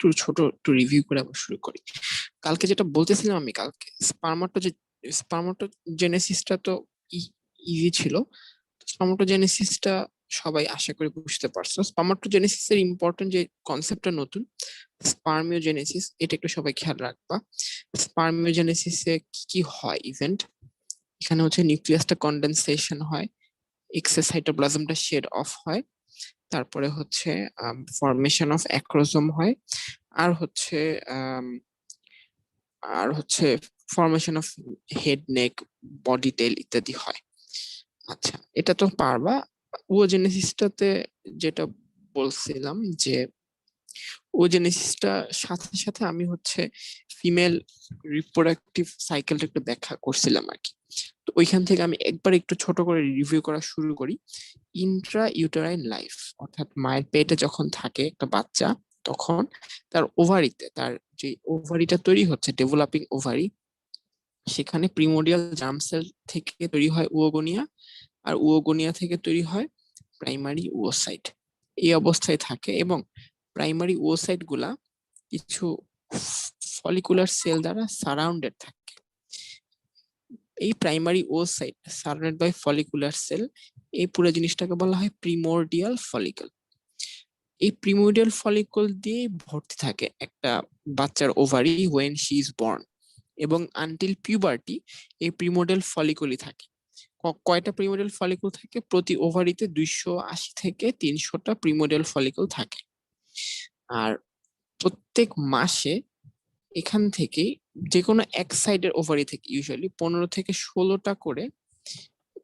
একটু ছোট একটু রিভিউ করে আবার শুরু করি। কালকে যেটা বলতেছিলাম আমি, কালকে স্পার্মাটোজেনেসিসটা তো ইজি ছিল। স্পার্মাটোজেনেসিসটা সবাই আশা করি বুঝতে পারছো। স্পার্মাটোজেনেসিসের ইম্পর্টেন্ট যে কনসেপ্টটা নতুন, স্পার্মিওজেনেসিস, এটা একটু সবাই খেয়াল রাখবা। স্পার্মিওজেনেসিসে কি কি হয় ইভেন্ট, এখানে হচ্ছে নিউক্লিয়াসটা কন্ডেনসেশন হয়, এক্সেস সাইটোপ্লাজমটা শেড অফ হয়, তারপরে হচ্ছে ফরমেশন অফ অ্যাক্রোজোম হয়, আর হচ্ছে আম, আর হচ্ছে formation of head, neck, body, tail ইত্যাদি হয়। আচ্ছা, এটা তো পারবা। ওজেনেসিসটাতে যেটা বলছিলাম যে ওজেনেসিসটা সাথে সাথে আমি হচ্ছে ফিমেল রিপ্রোডাক্টিভ সাইকেলটা একটু ব্যাখ্যা করছিলাম আর কি। তো ওইখান থেকে আমি একবার একটু ছোট করে রিভিউ করা শুরু করি। ইন্ট্রা ইউটেরাইন লাইফ, অর্থাৎ মায়ের পেটে যখন থাকে একটা বাচ্চা, তখন তার ওভারিতে, তার যে ওভারিটা তৈরি হচ্ছে, ডেভেলপিং ওভারি, সেখানে প্রিমোডিয়াল জার্ম সেল থেকে তৈরি হয় উওগোনিয়া, আর উওগোনিয়া থেকে তৈরি হয় প্রাইমারি ওসাইট। এই অবস্থায় থাকে এবং প্রাইমারি ওসাইট গুলা কিছু ফলিকুলার সেল দ্বারা সারাউন্ডেড থাকে। এই primary oocyte surrounded by follicular cell, এই পুরো জিনিসটাকে বলা হয় প্রিমোরডিয়াল ফলিকল। এই প্রিমোরডিয়াল ফলিকল দিয়ে ভর্তি থাকে একটা বাচ্চার ovary when she is born, এবং আনটিল পিউবার্টি এই প্রিমোরডিয়াল ফলিকলই থাকে। কয়টা প্রিমোরডিয়াল ফলিকল থাকে? প্রতি ওভারিতে 280 থেকে 300টা প্রিমোরডিয়াল ফলিকল থাকে। আর প্রত্যেক মাসে এখান থেকে যে কোনো এক সাইডের ওভারি থেকে ইউজুয়ালি 15 থেকে 16টা করে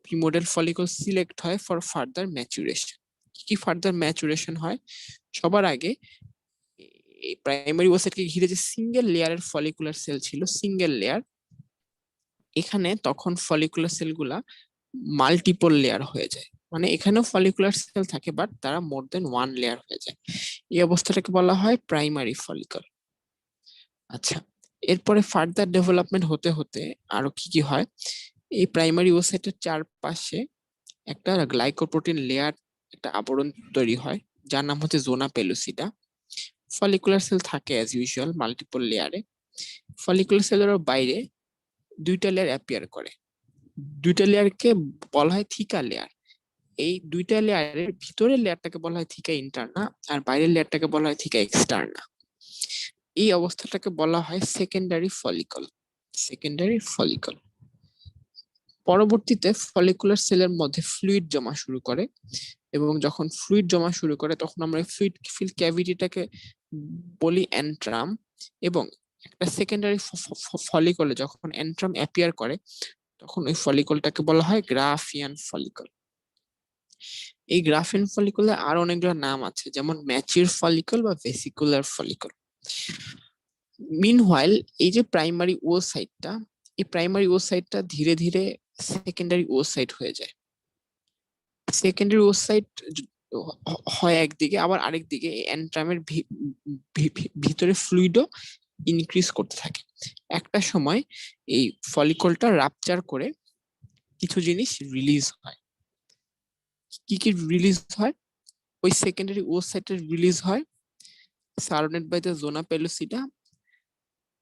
প্রিমোরডিয়াল ফলিকল সিলেক্ট হয় ফর ফার্দার ম্যাচুরেশন। কি ফার্দার ম্যাচুরেশন হয়? সবার আগে এই প্রাইমারি ওসাইটকে ঘিরে যে সিঙ্গেল লেয়ারের ফলিকুলার সেল ছিল, সিঙ্গেল লেয়ার, এখানে তখন ফলিকুলার সেলগুলা মাল্টিপল লেয়ার হয়ে যায়। মানে এখানেও ফলিকুলার সেল থাকে, বাট তারা মোর দেন ওয়ান লেয়ার হয়ে যায়। এই অবস্থাটাকে বলা হয় প্রাইমারি ফলিকল। আচ্ছা, এরপরে ফার্দার ডেভেলপমেন্ট হতে হতে আরো কি কি হয়? এই প্রাইমারি ওসাইটের চারপাশে একটা গ্লাইকোপ্রোটিন লেয়ার, একটা আবরণ তৈরি হয়, যার নাম হচ্ছে জোনা পেলুসিডা। ফলিকুলার সেল থাকে অ্যাজ ইউজুয়াল মাল্টিপল লেয়ারে। ফলিকুলার সেলের বাইরে দুইটা লেয়ার অ্যাপিয়ার করে। দুইটা লেয়ারকে বলা হয় থিকা লেয়ার। এই দুইটা লেয়ারের ভিতরের লেয়ারটাকে বলা হয় থিকা ইন্টারনা, আর বাইরের লেয়ারটাকে বলা হয় থিকা এক্সটার্না। এই অবস্থাটাকে বলা হয় সেকেন্ডারি ফলিকল। Secondary follicle. পরবর্তীতে ফলিকুলার সেলের মধ্যে ফ্লুইড জমা শুরু করে, এবং যখন ফ্লুইড জমা শুরু করে তখন আমরা ফ্লুইড ফিল ক্যাভিটিটাকে বলি অ্যান্ট্রাম। এবং একটা সেকেন্ডারি ফলিকলে যখন অ্যান্ট্রাম অ্যাপিয়ার করে, তখন ওই ফলিকলটাকে বলা হয় গ্রাফিয়ান ফলিকল। এই গ্রাফিয়ান ফলিকলে আরো অনেকগুলো নাম আছে, যেমন ম্যাচিউর ফলিকল বা ভেসিকুলার ফলিকল। মিনহোয়াইল এই যে প্রাইমারি ওসাইটটা, এই প্রাইমারি ওসাইটটা ধীরে ধীরে সেকেন্ডারি ওসাইট হয়ে যায়। সেকেন্ডারি ওসাইট হয় একদিকে, আবার আরেক দিকে অ্যান্ট্রামের ভিতরে ফ্লুইডও ইনক্রিজ করতে থাকে। একটা সময় এই ফলিকলটা রাপচার করে কিছু জিনিস রিলিজ হয়। কি কি রিলিজ হয়? ওই সেকেন্ডারি ওসাইটের রিলিজ হয় surrounded by the zona pellucida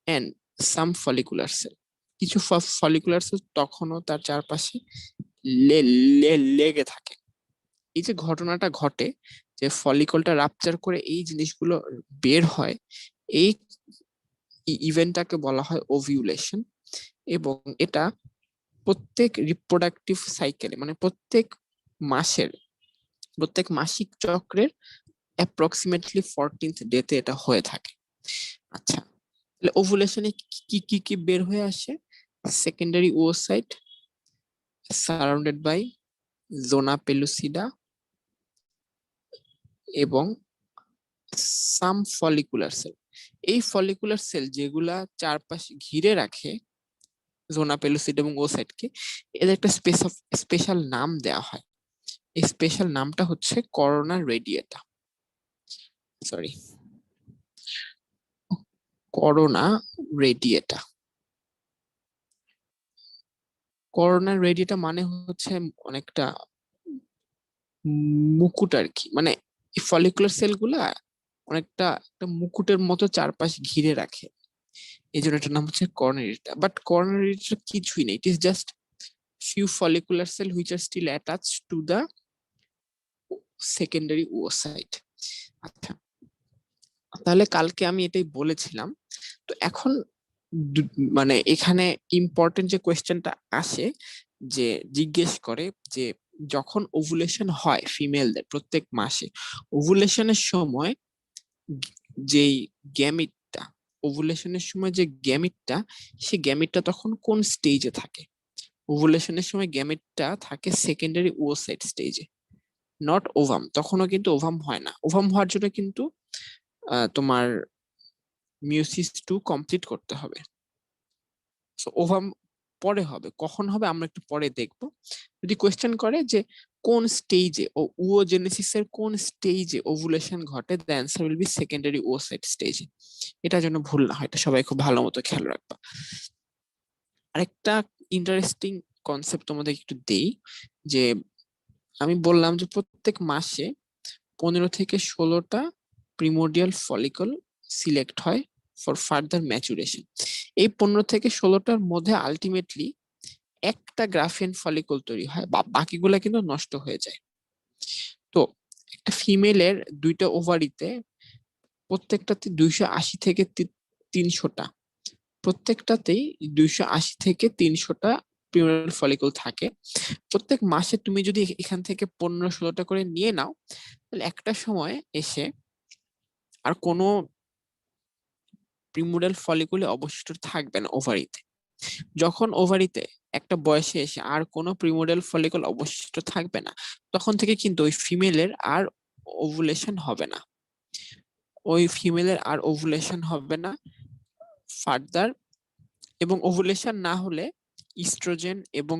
and some follicular cell. কিছু ফলিকুলার সেল তখনও তার চারপাশে লেগে থাকে। এই যে ঘটনাটা ঘটে, যে ফলিকলটা রাপচার করে এই জিনিসগুলো বের হয়, এই ইভেন্টটাকে বলা হয় ওভিউলেশন। এবং এটা প্রত্যেক রিপ্রোডাক্টিভ সাইকেলে, মানে প্রত্যেক মাসিক চক্রের অ্যাপ্রক্সিমেটলি 14th ডেতে এটা হয়ে থাকে। আচ্ছা, তাহলে ওভুলেশনে কি কি কি বের হয়ে আসে? Secondary oocyte surrounded by zona পেলুসিডা এবং সাম ফলিকুলার সেল। এই ফলিকুলার সেল যেগুলা চারপাশে ঘিরে রাখে জোনা পেলুসিডা এবং ওসাইটকে, এদের একটা স্পেশাল নাম দেওয়া হয়। এই স্পেশাল নামটা হচ্ছে corona radiata. Sorry, corona radiata. Corona radiata মানে হচ্ছে অনেকটা মুকুট আর কি। মানে ফলিকুলার সেল গুলা অনেকটা একটা মুকুটের মতো চারপাশ ঘিরে রাখে, এই জন্য এটার নাম হচ্ছে কর্নেরিটা। বাট কর্নেরিটা কিছুই নেই, it is just few follicular cell which are still attached to the secondary oocyte. আচ্ছা, তাহলে কালকে আমি এটাই বলেছিলাম। তো এখন মানে এখানে ইম্পর্টেন্ট যে কোয়েশ্চেনটা আসে, যে জিজ্ঞেস করে যে যখন ওভুলেশন হয় ফিমেলদের প্রত্যেক মাসে, ওভুলেশনের সময় যেই গ্যামিটটা, ওভুলেশনের সময় যে গ্যামিটটা, সে গ্যামিটটা তখন কোন স্টেজে থাকে? ওভুলেশনের সময় গ্যামেটটা থাকে সেকেন্ডারি oocyte স্টেজে, নট ওভাম। তখনও কিন্তু ওভাম হয় না। ওভাম হওয়ার জন্য কিন্তু তোমার মিওসিস 2 কমপ্লিট করতে হবে। সো ওভাম পরে হবে, কখন হবে আমরা একটু পরে দেখব। যদি কোয়েশ্চেন করে যে কোন স্টেজে ও উওজেনেসিসের কোন স্টেজে ওভুলেশন ঘটে, the answer will be secondary oocyte স্টেজে। এটা যেন ভুল না হয়, এটা সবাই খুব ভালো মতো খেয়াল রাখবা। আরেকটা ইন্টারেস্টিং কনসেপ্ট তোমাদের একটু দেই, যে আমি বললাম যে প্রত্যেক মাসে 15 থেকে 16টা প্রিমোডিয়াল ফলিকল সিলেক্ট হয় ফর ফার্দার ম্যাচুরেশন। এই 15 থেকে 16টার মধ্যে আলটিমেটলি একটা গ্রাফিয়ান ফলিকল তৈরি হয়, বাকিগুলা কিন্তু নষ্ট হয়ে যায়। তো একটা ফিমেলের 2টা ওভারিতে প্রত্যেকটাতে 280 থেকে 300টা, প্রত্যেকটাতেই 280 থেকে 300টা প্রিমোডিয়াল ফলিকল থাকে। প্রত্যেক মাসে তুমি যদি এখান থেকে 15-16টা করে নিয়ে নাও, তাহলে একটা সময় এসে আর কোনো প্রিমোডিয়াল ফলিকুলে অবশিষ্ট থাকবে না ওভারিতে। যখন ওভারিতে একটা বয়সে এসে আর কোনো প্রিমোডিয়াল ফলিকল অবশিষ্ট থাকবে না, তখন থেকে কিন্তু ওই ফিমেলের আর ওভুলেশন হবে না, ওই ফিমেলের আর ওভুলেশন হবে না ফার্দার। এবং ওভুলেশন না হলে ইস্ট্রোজেন এবং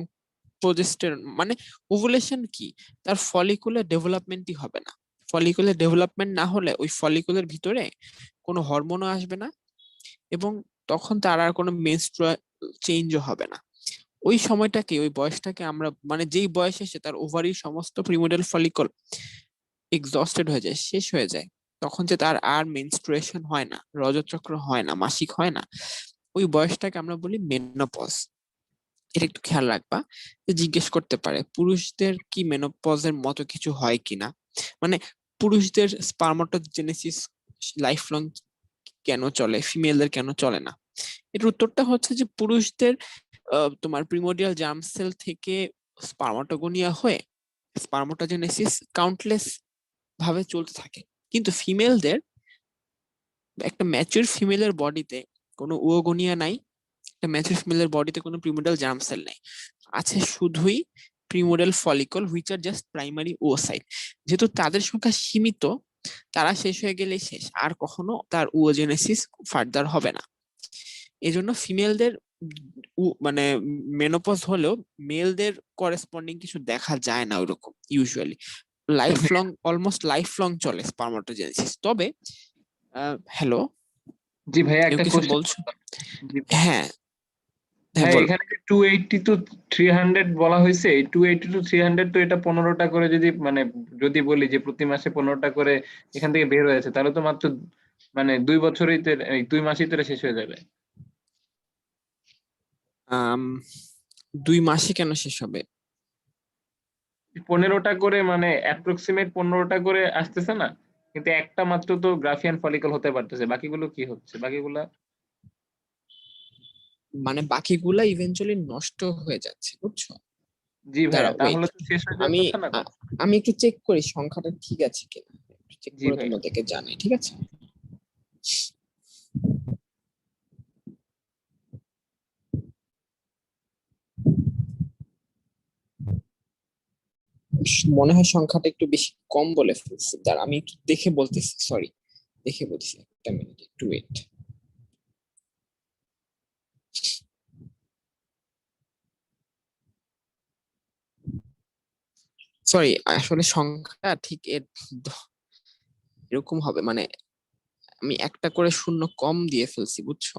প্রোজেস্টেরন, মানে ওভুলেশন কি, তার ফলিকুলার ডেভেলপমেন্টই হবে না। ফলিকুলার ডেভেলপমেন্ট না হলে ওই ফলিকুলের ভিতরে কোনো হরমোনও আসবে না, এবং তখন তার আর কোনো মেনস্ট্রুয়াল চেঞ্জও হবে না। ওই সময়টাকে, ওই বয়সটাকে আমরা, মানে যেই বয়সে এসে তার ওভারির সমস্ত প্রিমোডিয়াল ফলিকল এক্সস্টেড হয়ে যায়, শেষ হয়ে যায়, তখন যে তার আর মেনস্ট্রুয়েশন হয় না, রজতচক্র হয় না, মাসিক হয় না, ওই বয়সটাকে আমরা বলি মেনোপজ। এটা একটু খেয়াল রাখবা, যে জিজ্ঞেস করতে পারে পুরুষদের কি মেনোপজের মতো কিছু হয় কিনা, মানে পুরুষদের স্পারমাটোজেনেসিস লাইফ লং কেন চলে, ফিমেলদের কেন চলে না। এর উত্তরটা হচ্ছে যে পুরুষদের তোমার প্রিমোডিয়াল জার্ম সেল থেকে স্পারমাটোগোনিয়া হয়ে স্পারমাটোজেনেসিস কাউন্টলেস ভাবে চলতে থাকে, কিন্তু ফিমেলদের, একটা ম্যাচিউর ফিমেলের বডিতে কোনো উওগোনিয়া নাই, একটা ম্যাচিউর ফিমেলের বডিতে কোনো প্রিমোডিয়াল জার্ম সেল নাই, আছে শুধুই primordial follicle which are just primary oocyte। যেহেতু তাদের সংখ্যা সীমিত, তারা শেষ হয়ে গেলেই শেষ, আর কখনো তার উওজেনেসিস ফার্দার হবে না। এজন্য ফিমেলদের মানে মেনোপজ হলেও মেলদের করেসপন্ডিং কিছু দেখা যায় না ওইরকম usually. Life long, almost life long চলে স্পারমাটোজেনেসিস। তবে হ্যালো, জি ভাইয়া, কেউ একটা কিছু কোশ্চেন। বলছো? জি ভাইয়া। হ্যাঁ হ্যাঁ, ভাই বলো। এখানে যে 280 টু 300 বলা হয়েছে, এই 280 টু 300 তো এটা 15টা করে, যদি মানে যদি বলি যে প্রতি মাসে 15টা করে এখান থেকে বের হয়েছে, তাহলে তো মাত্র মানে 2 বছরই তো, এই 2 মাসই তো এটা শেষ হয়ে যাবে। 2 মাসে কেন শেষ হবে? 15টা করে মানে অ্যাপ্রক্সিমেট 15টা করে আসতেছে না, কিন্তু একটা মাত্র তো গ্রাফিয়ান ফলিকল হতে পারতেছে, বাকিগুলো কি হচ্ছে বাকিগুলা? মানে বাকিগুলা ইভেনচুয়ালি নষ্ট হয়ে যাচ্ছে, বুঝছো? জি ভাইয়া, দাঁড়াও, ওয়েট, তাহলে তো শেষ হয়ে আমি যাচ্ছে না আ- কথা। আমি একটু চেক করি সংখ্যাটা ঠিক আছে কিনা, চেক জি করে ভাইয়া। তোমাদেরকে জানাই, ঠিক আছে? মনে হয় সংখ্যাটা একটু বেশি কম বলে ফেলছি, দাঁড়া আমি একটু দেখে বলতেছি, সরি, দেখে বলছি, একটা মিনিট, একটু ওয়েট। সরি, আসলে সংখ্যাটা ঠিক এরকম হবে, মানে আমি একটা করে শূন্য কম দিয়ে ফেলছি, বুঝছো?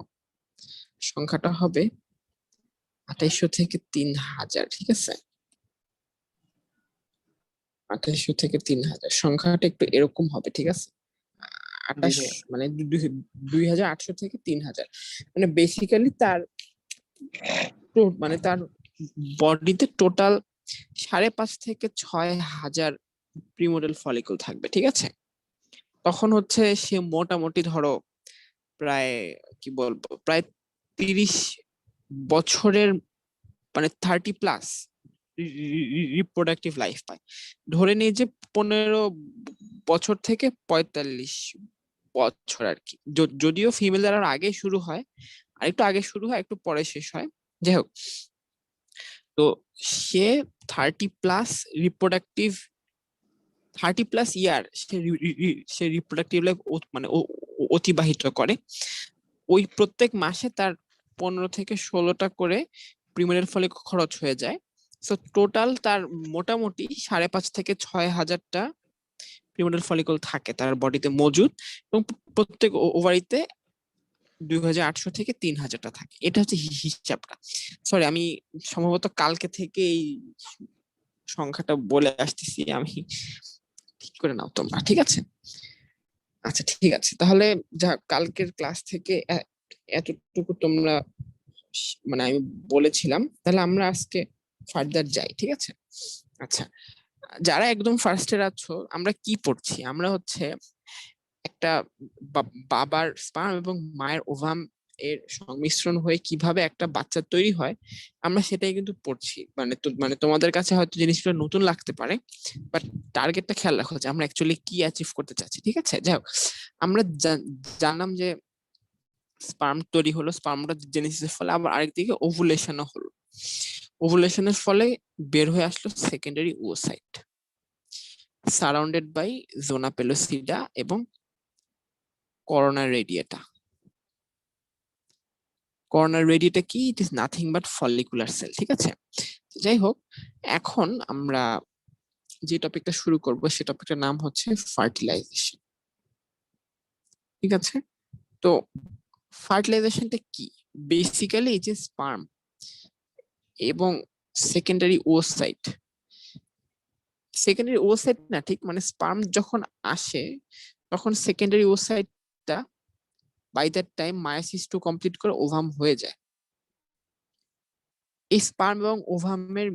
সংখ্যাটা হবে 2800 থেকে 3000, ঠিক আছে? 2800 থেকে 3000 সংখ্যাটা একটু এরকম হবে, ঠিক আছে? 28 মানে 2800 থেকে 3000, মানে বেসিক্যালি তার মানে তার বডিতে টোটাল 5.5 থেকে 6,000 প্রিমোডাল ফলিকল থাকবে, ঠিক আছে। তখন হচ্ছে সে মোটামুটি ধরো প্রায় কি বলবো প্রায় 30 বছরের মানে 30+ রিপ্রোডাক্টিভ লাইফ পায়। ধরে নিই যে 15 বছর থেকে 45 বছর আর কি, যদিও ফিমেলদের আর আগে শুরু হয়, আর একটু আগে শুরু হয় একটু পরে শেষ হয়, যাই হোক। তো সে 30+ রিপ্রোডাক্টিভ 30+ ইয়ার সে রিপ্রোডাক্টিভ লাইফ মানে অতিবাহিত করে। ওই প্রত্যেক মাসে তার 15 থেকে 16টা করে প্রিমিয়ার ফলে খরচ হয়ে যায়। সো টোটাল তার মোটামুটি 5.5 থেকে 6,000টা প্রিমিয়ার ফলিকল থাকে তার বডিতে মজুদ, এবং প্রত্যেক ওভারিতে 2,800 থেকে 3,000টা থাকে। এটা হচ্ছে হিসাবটা। সরি, আমি সম্ভবত কালকে থেকে এই সংখ্যাটা বলে আসতেছি, আমি ঠিক করে নাও তোমরা, ঠিক আছে? আচ্ছা ঠিক আছে, তাহলে যা কালকের ক্লাস থেকে এতটুকু তোমরা মানে আমি বলেছিলাম, তাহলে আমরা আজকে ফার্দার যাই, ঠিক আছে? আচ্ছা, যারা একদম ফার্স্ট ইয়ার আছো, আমরা কি পড়ছি? আমরা হচ্ছে একটা বাবার স্পার্ম এবং মায়ের ওভাম এর সংমিশ্রণ হয়ে কিভাবে একটা বাচ্চা তৈরি হয়, আমরা সেটাই কিন্তু পড়ছি। মানে তোমাদের কাছে হয়তো জিনিসগুলো নতুন লাগতে পারে, বাট টার্গেটটা খেয়াল রাখো যে আমরা অ্যাকচুয়ালি কি অ্যাচিভ করতে চাচ্ছি, ঠিক আছে? যাই হোক, আমরা জানলাম যে স্পার্ম তৈরি হলো, স্পার্মটা জেনেসিসের ফলে, আবার আরেকদিকে ওভুলেশনও হলো। ওভুলেশনের ফলে বের হয়ে আসলো secondary oocyte surrounded by zona pellucida এবং করোনা রেডিয়েটা। করোনা রেডিয়েটা কি? It is nothing but follicular cell, ঠিক আছে? যাই হোক, এখন আমরা যে টপিকটা শুরু করব সে টপিকটার নাম হচ্ছে ফার্টিলাইজেশন, ঠিক আছে? তো ফার্টিলাইজেশনটা কি? বেসিক্যালি এই যে স্পার্ম এবং সেকেন্ডারি oocyte, সেকেন্ডারি oocyte না ঠিক, মানে স্পার্ম যখন আসে তখন সেকেন্ডারি oocyteটা by that time meiosis to complete করে ওভাম হয়ে যায়। এই স্পার্ম এবং ওভামের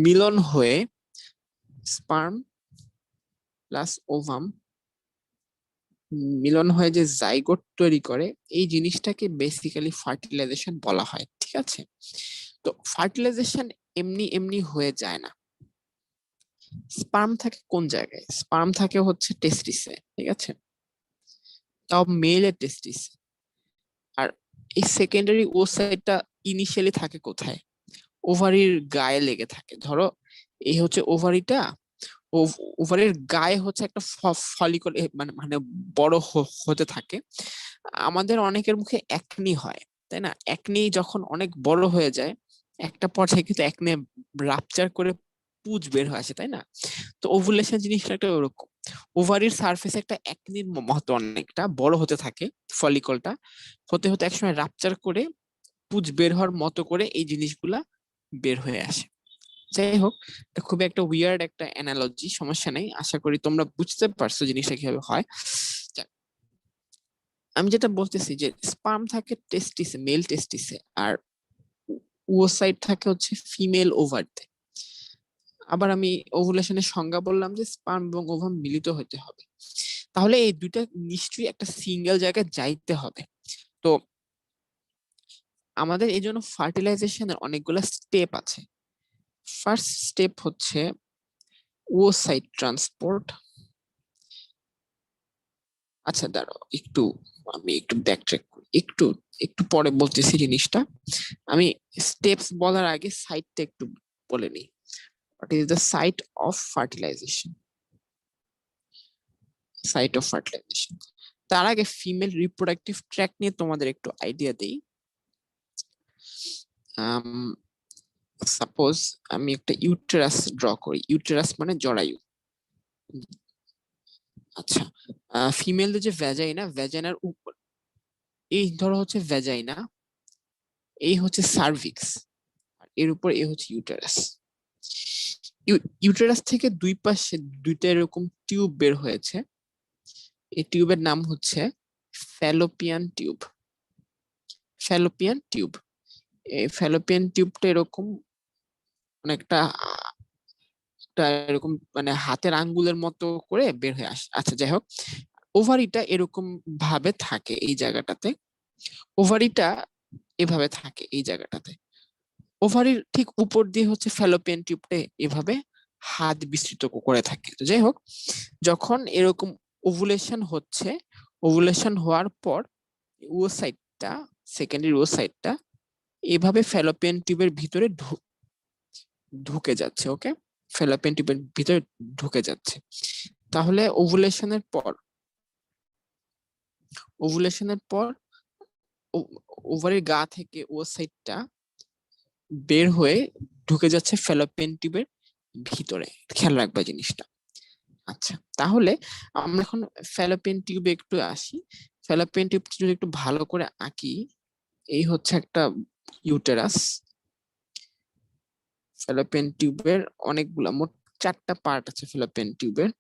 মিলন হয়ে স্পার্ম প্লাস ওভাম মিলন হয়ে যে জাইগোট তৈরি করে, এই জিনিসটাকে বেসিক্যালি ফার্টিলাইজেশন বলা হয়, ঠিক আছে? তো ফার্টিলাইজেশন এমনি এমনি হয়ে যায় না। স্পার্ম থাকে কোন জায়গায়? স্পার্ম থাকে হচ্ছে টেস্টিসে, ঠিক আছে? তাও মেলের টেস্টিসে। আর এই সেকেন্ডারি oocyteটা ইনিশিয়ালি থাকে কোথায়? ওভারির গায়ে লেগে থাকে। ধরো এই হচ্ছে ওভারিটা, ওভারির গায়ে হচ্ছে একটা ফলিকল মানে মানে বড় হতে থাকে। আমাদের অনেকের মুখে একনি হয়, তাই না? একনি যখন অনেক বড় হয়ে যায়, একটা পর্যায়ে কিন্তু একনি রাপচার করে পুঁজ বের হয়ে আসে, তাই না? তো ওভুলেশন জিনিসটা একটা ওরকম। ওভারির সারফেসে একটা একনির মতো অনেকটা বড় হতে থাকে ফলিকলটা, হতে হতে একসময় রাপচার করে পুঁজ বের হওয়ার মতো করে এই জিনিসগুলা বের হয়ে আসে। যাই হোক, এটা খুবই একটা উইয়ার্ড একটা অ্যানালজি, সমস্যা নেই, আশা করি তোমরা বুঝতে পারছো জিনিসটা কিভাবে হয়। যাক, আমি যেটা বলতেছি যে স্পার্ম থাকে টেস্টিসে, মেল টেস্টিসে, আর oocyte থাকে হচ্ছে ফিমেল ওভারিতে। আবার আমি ওভুলেশনের সংজ্ঞা বললাম যে স্পার্ম এবং ওভাম মিলিত হতে হবে, তাহলে এই দুইটা নিশ্চয়ই একটা সিঙ্গেল জায়গায় যাইতে হবে। তো আমাদের এই জন্য ফার্টিলাইজেশনের অনেকগুলো স্টেপ আছে। ফার্স্ট স্টেপ হচ্ছে oocyte ট্রান্সপোর্ট। আচ্ছা দাঁড়াও একটু, আমি একটু ব্যাকট্র্যাক করি, একটু একটু পরে বলতেছি জিনিসটা। আমি স্টেপস বলার আগে সাইটটা একটু বলে নিই। What is the site of fertilization? Site of fertilization, তার আগে ফিমেল রিপ্রোডাক্টিভ ট্র্যাক নিয়ে তোমাদের একটু আইডিয়া দেই। সাপোজ আমি একটা ইউটেরাস ড্র করি, ইউটেরাস মানে জরায়ু। আচ্ছা, ফিমেলদের যে ভ্যাজাইনা, ভ্যাজাইনার উপর এই ধরো হচ্ছে ভ্যাজাইনা, এই হচ্ছে সার্ভিক্স, আর এর উপর এই হচ্ছে ইউটেরাস। ইউটেরাস থেকে দুই পাশে দুইটা এরকম টিউব বের হয়েছে, এই টিউবের নাম হচ্ছে ফ্যালোপিয়ান টিউব। ফ্যালোপিয়ান টিউব, এই ফ্যালোপিয়ান টিউবটা এরকম অনেকটা একটা এরকম মানে হাতের আঙ্গুলের মতো করে বের হয়ে আসে। আচ্ছা যাই হোক, ওভারিটা এরকম ভাবে থাকে এই জায়গাটাতে, ওভারিটা এভাবে থাকে এই জায়গাটাতে। ওভারির ঠিক উপর দিয়ে হচ্ছে ফ্যালোপিয়ান টিউবটা এভাবে হাত বিস্তৃত করে থাকে। তো যাই হোক, যখন এরকম ওভুলেশন হচ্ছে, ওভুলেশন হওয়ার পর ওসাইটটা, সেকেন্ডারি ওসাইটটা এভাবে ফ্যালোপিয়ান টিউবের ভিতরে ঢুকে যাচ্ছে। ওকে, ফ্যালোপিয়ান টিউবের ভিতরে ঢুকে যাচ্ছে। তাহলে ওভুলেশনের পর, ওভুলেশনের পর ওভারির গা থেকে ওসাইটটা বের হয়ে ঢুকে যাচ্ছে ফ্যালোপিয়ান টিউবের ভিতরে। খেয়াল রাখবা জিনিসটা। আচ্ছা, তাহলে আমরা এখন ফ্যালোপিয়ান টিউবে একটু আসি। ফ্যালোপিয়ান টিউব যদি একটু ভালো করে আঁকি, এই হচ্ছে একটা ইউটেরাস। ফ্যালোপিয়ান টিউবের অনেকগুলা, মোট 4টা পার্ট আছে ফ্যালোপিয়ান টিউবের।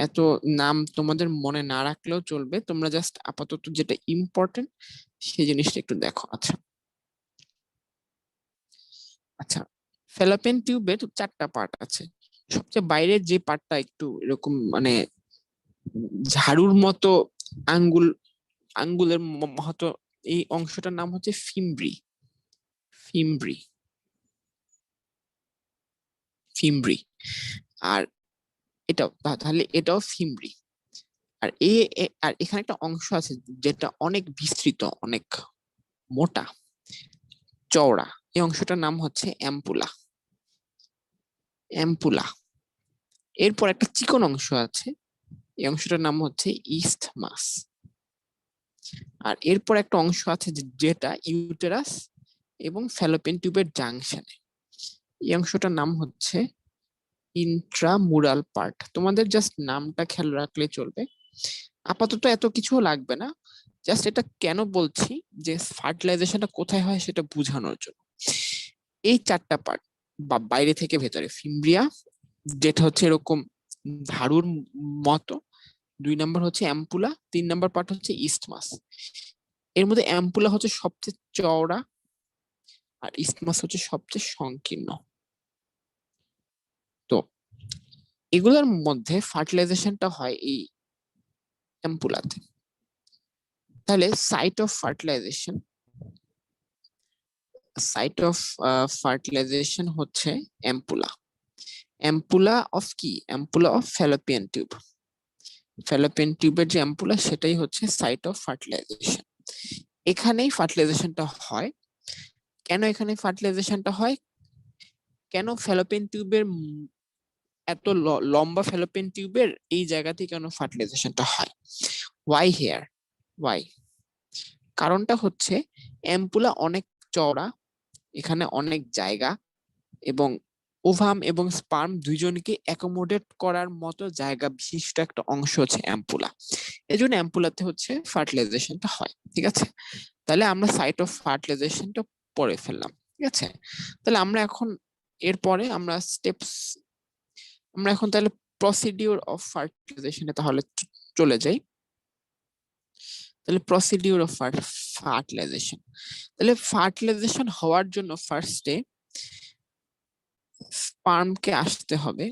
এত নাম তোমাদের মনে না রাখলেও চলবে, তোমরা জাস্ট আপাতত যেটা ইম্পর্টেন্ট সেই জিনিসটা একটু দেখো। আচ্ছা আচ্ছা, ফ্যালোপিয়ান টিউবের 4টা পার্ট আছে। সবচেয়ে বাইরের যে পার্টটা একটু এরকম মানে ঝাড়ুর মতো আঙ্গুল, আঙ্গুলের মতো, এই অংশটার নাম হচ্ছে ফিমব্রি। ফিমব্রি, ফিমব্রি। আর এটাও তাহলে এটাও ফিমব্রি। আর আর এখানে একটা অংশ আছে যেটা অনেক বিস্তৃত, অনেক মোটা, চওড়া। এই অংশটার নাম হচ্ছে অ্যাম্পুলা। অ্যাম্পুলা। এরপর একটা চিকন অংশ আছে, এই অংশটার নাম হচ্ছে ইস্থমাস। আর এরপর একটা অংশ আছে যেটা ইউটেরাস এবং ফ্যালোপিয়ান টিউবের জাংশনে, এই অংশটার নাম হচ্ছে ইন্ট্রামুরাল পার্ট। তোমাদের জাস্ট নামটা খেয়াল রাখলে চলবে, আপাতত এত কিছু লাগবে না। জাস্ট এটা কেন বলছি যে ফার্টিলাইজেশনটা কোথায় হয় সেটা বোঝানোর জন্য। এই 4টা পার্ট বা বাইরে থেকে ভেতরে, ফিমব্রিয়া যেটা হচ্ছে এরকম ঝাড়ুর মতো, 2 নম্বর হচ্ছে অ্যাম্পুলা, 3 নম্বর পার্ট হচ্ছে ইস্টমাস। এর মধ্যে অ্যাম্পুলা হচ্ছে সবচেয়ে চওড়া আর ইস্টমাস হচ্ছে সবচেয়ে সংকীর্ণ। তো এগুলোর মধ্যে ফার্টিলাইজেশনটা হয় এই অ্যাম্পুলাতে। তাহলে site of fertilization, site of fertilization হচ্ছে অ্যাম্পুলা। অ্যাম্পুলা অফ কি? Ampulla of fallopian tube. Fallopian টিউবের যে অ্যাম্পুলা সেটাই হচ্ছে সাইট অফ ফার্টিলাইজেশন। এখানেই ফার্টিলাইজেশনটা হয়। কেন এখানে ফার্টিলাইজেশনটা হয়? কেন ফ্যালোপিয়ান টিউবের এত লম্বা ফ্যালোপিয়ান টিউবের এই জায়গাতেই কেন ফার্টিলাইজেশনটা হয়? Why here? ওয়াই? কারণটা হচ্ছে অ্যাম্পুলা অনেক চওড়া, এখানে অনেক জায়গা, এবং ওভাম এবং স্পার্ম দুইজনকে অ্যাকোমোডেট করার মতো জায়গা বিশিষ্ট একটা অংশ হচ্ছে অ্যাম্পুলা। এই জন্য অ্যাম্পুলাতে হচ্ছে ফার্টিলাইজেশনটা হয়। ঠিক আছে, তাহলে আমরা সাইট অফ ফার্টিলাইজেশনটা পড়ে ফেললাম। ঠিক আছে, তাহলে আমরা এখন এরপরে আমরা স্টেপস, আমরা এখন তাহলে প্রসিডিউর অফ ফার্টিলাইজেশনে তাহলে চলে যাই। তাহলে প্রসিডিউর অফ ফার্টিলাইজেশন, তাহলে ফার্টিলাইজেশন হওয়ার জন্য ফার্স্টে স্পার্মকে আসতে হবে,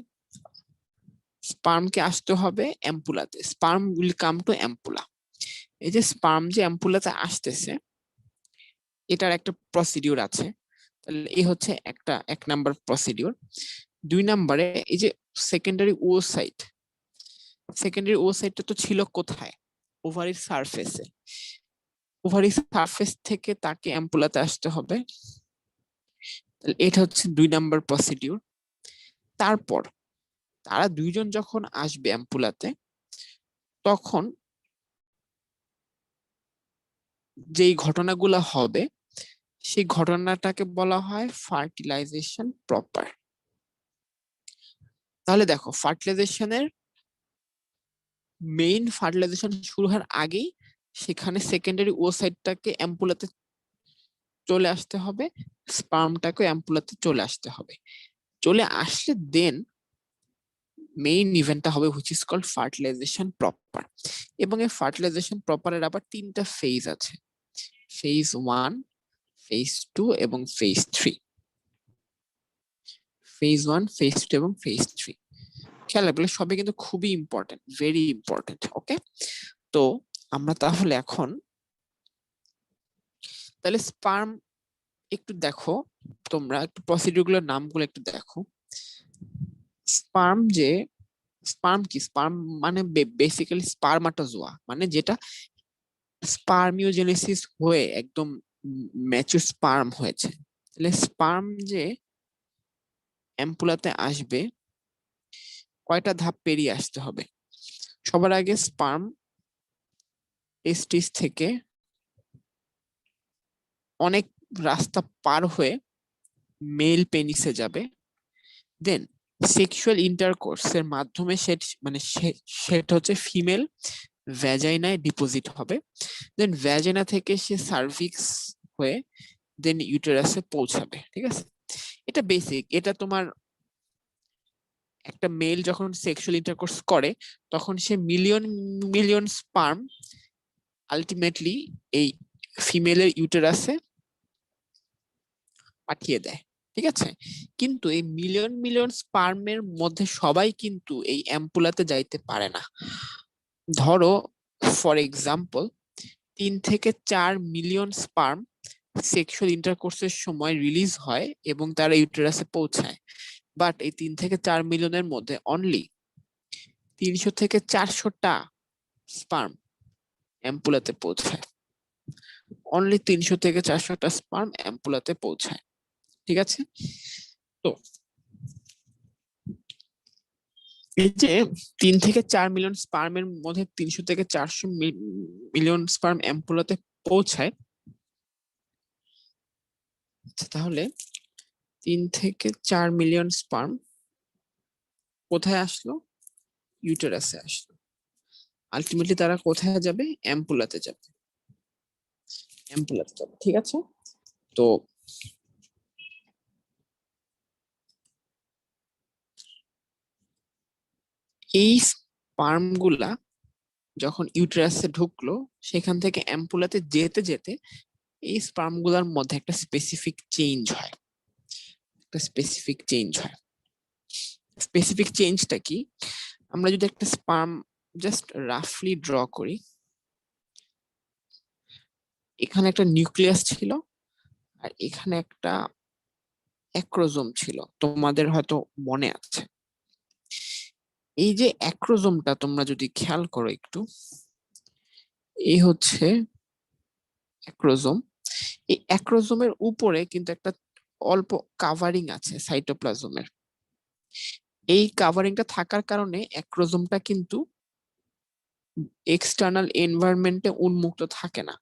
স্পার্মকে আসতে হবে অ্যাম্পুলাতে। Sperm will come to ampulla. এই যে স্পার্ম যে অ্যাম্পুলাতে আসতেছে, এটার একটা প্রসিডিউর আছে। তাহলে এই হচ্ছে একটা 1 নাম্বার প্রসিডিউর। 2 নম্বরে এই যে সেকেন্ডারি ওসাইট, সেকেন্ডারি ওসাইটটা তো ছিল কোথায়? ওভারির সারফেসে। ওভারির সারফেস থেকে তাকে অ্যাম্পুলাতে আসতে হবে। তাহলে এটা হচ্ছে 2 নাম্বার প্রসিডিউর। তারপর তারা দুইজন যখন আসবে অ্যাম্পুলাতে, তখন যেই ঘটনাগুলো হবে সেই ঘটনাটাকে বলা হয় ফার্টিলাইজেশন প্রপার। তাহলে দেখো, ফার্টিলাইজেশনের মেইন ফার্টিলাইজেশন শুরু হওয়ার আগেই সেখানে সেকেন্ডারি ওসাইটটাকে অ্যাম্পুলাতে চলে আসতে হবে, স্পার্মটাকে অ্যাম্পুলাতে চলে আসতে হবে। চলে আসলে দেন মেইন ইভেন্টটা হবে which is called fertilization proper. এবং এই ফার্টিলাইজেশন প্রপারের আবার 3টা ফেজ আছে, ফেজ 1, ফেজ 2 এবং ফেজ 3। ফেজ 1, ফেজ 2 এবং ফেজ 3 খেয়াল রাখবে, সবই কিন্তু খুবই ইম্পর্টেন্ট, ভেরি ইম্পর্টেন্ট। ওকে, তো আমরা তাহলে এখন তাহলে স্পার্ম একটু দেখো, তোমরা একটু প্রসিডিউরগুলোর নামগুলো একটু দেখো। স্পার্ম স্পার্ম কি? স্পার্ম মানে বেসিক্যালি স্পার্মাটোজোয়া, মানে যেটা স্পার্মিওজেনেসিস হয়ে একদম ম্যাচিউর স্পার্ম হয়েছে। তাহলে স্পার্ম যে অ্যাম্পুলাতে আসবে কয়টা ধাপ পেরিয়ে আসতে হবে? সবার আগে স্পার্ম টেস্টিস থেকে অনেক রাস্তা পার হয়ে মেল পেনিসে যাবে, দেন সেক্সুয়াল ইন্টারকোর্সের মাধ্যমে সেটা হচ্ছে ফিমেল ভ্যাজাইনায় ডিপোজিট হবে, দেন ভ্যাজাইনা থেকে সে সার্ভিক্স হয়ে দেন ইউটেরাসে পৌঁছাবে। ঠিক আছে, এটা বেসিক। এটা তোমার একটা মেল যখন সেক্সুয়াল ইন্টারকোর্স করে তখন সে মিলিয়ন মিলিয়ন স্পার্ম আলটিমেটলি এই ফিমেলের ইউটেরাসে পাঠিয়ে দেয়। ঠিক আছে, কিন্তু এই মিলিয়ন মিলিয়ন স্পার্মের মধ্যে সবাই কিন্তু এই অ্যাম্পুলাতে যাইতে পারে না। ধরো ফর এক্সাম্পল 3 থেকে 4 মিলিয়ন স্পার্ম সেক্সুয়াল ইন্টারকোর্সের সময় রিলিজ হয় এবং তারা ইউটেরাসে পৌঁছায়, বাট এই 3 থেকে 4 মিলিয়নের মধ্যে অনলি 300 থেকে 400টা স্পার্ম অ্যাম্পুলাতে পৌঁছায়, অনলি 300 থেকে 400টা স্পার্ম অ্যাম্পুলাতে পৌঁছায়। ঠিক আছে, তো এই যে 3 থেকে 4 মিলিয়ন স্পার্মের মধ্যে 300 থেকে 400 মিলিয়ন স্পার্ম অ্যাম্পুলাতে পৌঁছায়। তাহলে 3 থেকে 4 মিলিয়ন স্পার্ম কোথায় আসলো? ইউটেরাসে আসলো। আলটিমেটলি তারা কোথায় যাবে? অ্যাম্পুলাতে যাবে, অ্যাম্পুলাতে যাবে। ঠিক আছে, তো এই স্পার্ম গুলা যখন ইউটেরাসে ঢুকলো সেখান থেকে অ্যাম্পুলাতে যেতে যেতে এই স্পার্ম গুলার মধ্যে একটা স্পেসিফিক চেঞ্জ হয়, একটা স্পেসিফিক চেঞ্জ হয়। স্পেসিফিক চেঞ্জটা কি? আমরা যদি একটা স্পার্ম জাস্ট রাফলি ড্র করি, এখানে একটা নিউক্লিয়াস ছিল আর এখানে একটা অ্যাক্রোজোম ছিল, তোমাদের হয়তো মনে আছে। এই যে অ্যাক্রোজোমটা তোমরা যদি খেয়াল করো একটু, এই হচ্ছে অ্যাক্রোজোম। এই অ্যাক্রোজোমের উপরে কিন্তু একটা অল্প কাভারিং আছে সাইটোপ্লাজমের। এই কাভারিংটা থাকার কারণে অ্যাক্রোজোমটা কিন্তু এক্সটার্নাল এনভায়রনমেন্টে উন্মুক্ত থাকে না।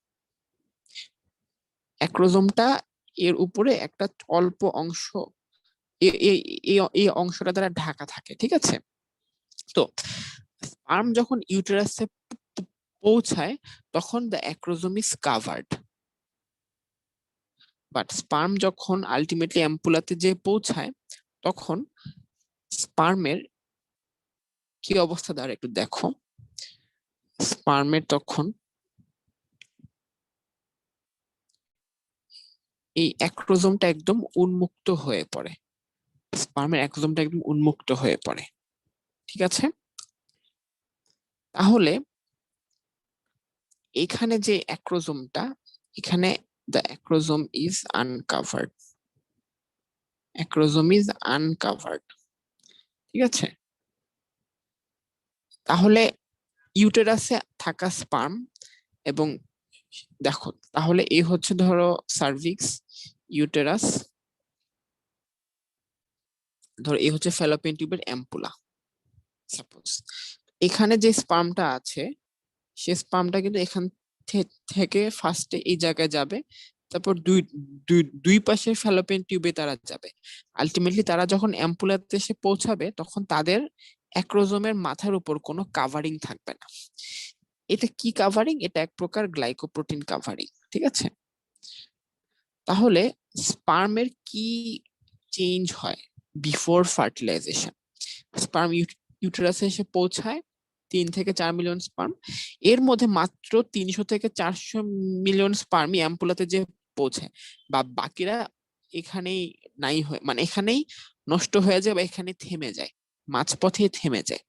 অ্যাক্রোজোমটা এর উপরে একটা অল্প অংশ, এই অংশটা দ্বারা ঢাকা থাকে। ঠিক আছে, তো স্পার্ম যখন ইউটেরাসে পৌঁছায় তখন the acrosome is covered, but sperm যখন আলটিমেটলি অ্যাম্পুলাতে যে পৌঁছায় তখন স্পার্মের কি অবস্থা দাঁড়ায় একটু দেখো। স্পার্মের তখন এই অ্যাক্রোজোমটা একদম উন্মুক্ত হয়ে পড়ে, স্পার্মের অ্যাক্রোজোমটা একদম উন্মুক্ত হয়ে পড়ে। ঠিক আছে, তাহলে এখানে যে অ্যাক্রোজোমটা, এখানে the acrosome is uncovered, acrosome is uncovered. ঠিক আছে, তাহলে ইউটেরাসে থাকা স্পার্ম এবং দেখো, তাহলে এই হচ্ছে ধরো সার্ভিক্স, ইউটেরাস, ধরো এই হচ্ছে ফ্যালোপিয়ান টিউবের অ্যাম্পুলা সাপোজ। এখানে যে স্পার্মটা আছে সে স্পার্মটা কিন্তু এখান থেকে ফার্স্টে এই জায়গায় যাবে, তারপর দুই দুই দুই পাশে ফ্যালোপিয়ান টিউবে তারা যাবে। আলটিমেটলি তারা যখন অ্যাম্পুলাতে এসে পৌঁছাবে তখন তাদের অ্যাক্রোজোমের মাথার উপর কোনো কাভারিং থাকবে না। এটা কি কাভারিং? এটা এক প্রকার গ্লাইকোপ্রোটিন কাভারিং। ঠিক আছে, তাহলে স্পার্মের কি চেঞ্জ হয় বিফোর ফার্টিলাইজেশন? স্পার্ম ইউটেরাসে এসে পৌঁছায় 3 থেকে 4 মিলিয়ন স্পার্ম, এর মধ্যে মাত্র 300 থেকে 400 মিলিয়ন স্পার্মই অ্যাম্পুলাতে যে পৌঁছায়, বা বাকিরা এখানেই নাই হয়ে মানে এখানেই নষ্ট হয়ে যায় বা এখানে থেমে যায়, মাঝপথে থেমে যায়।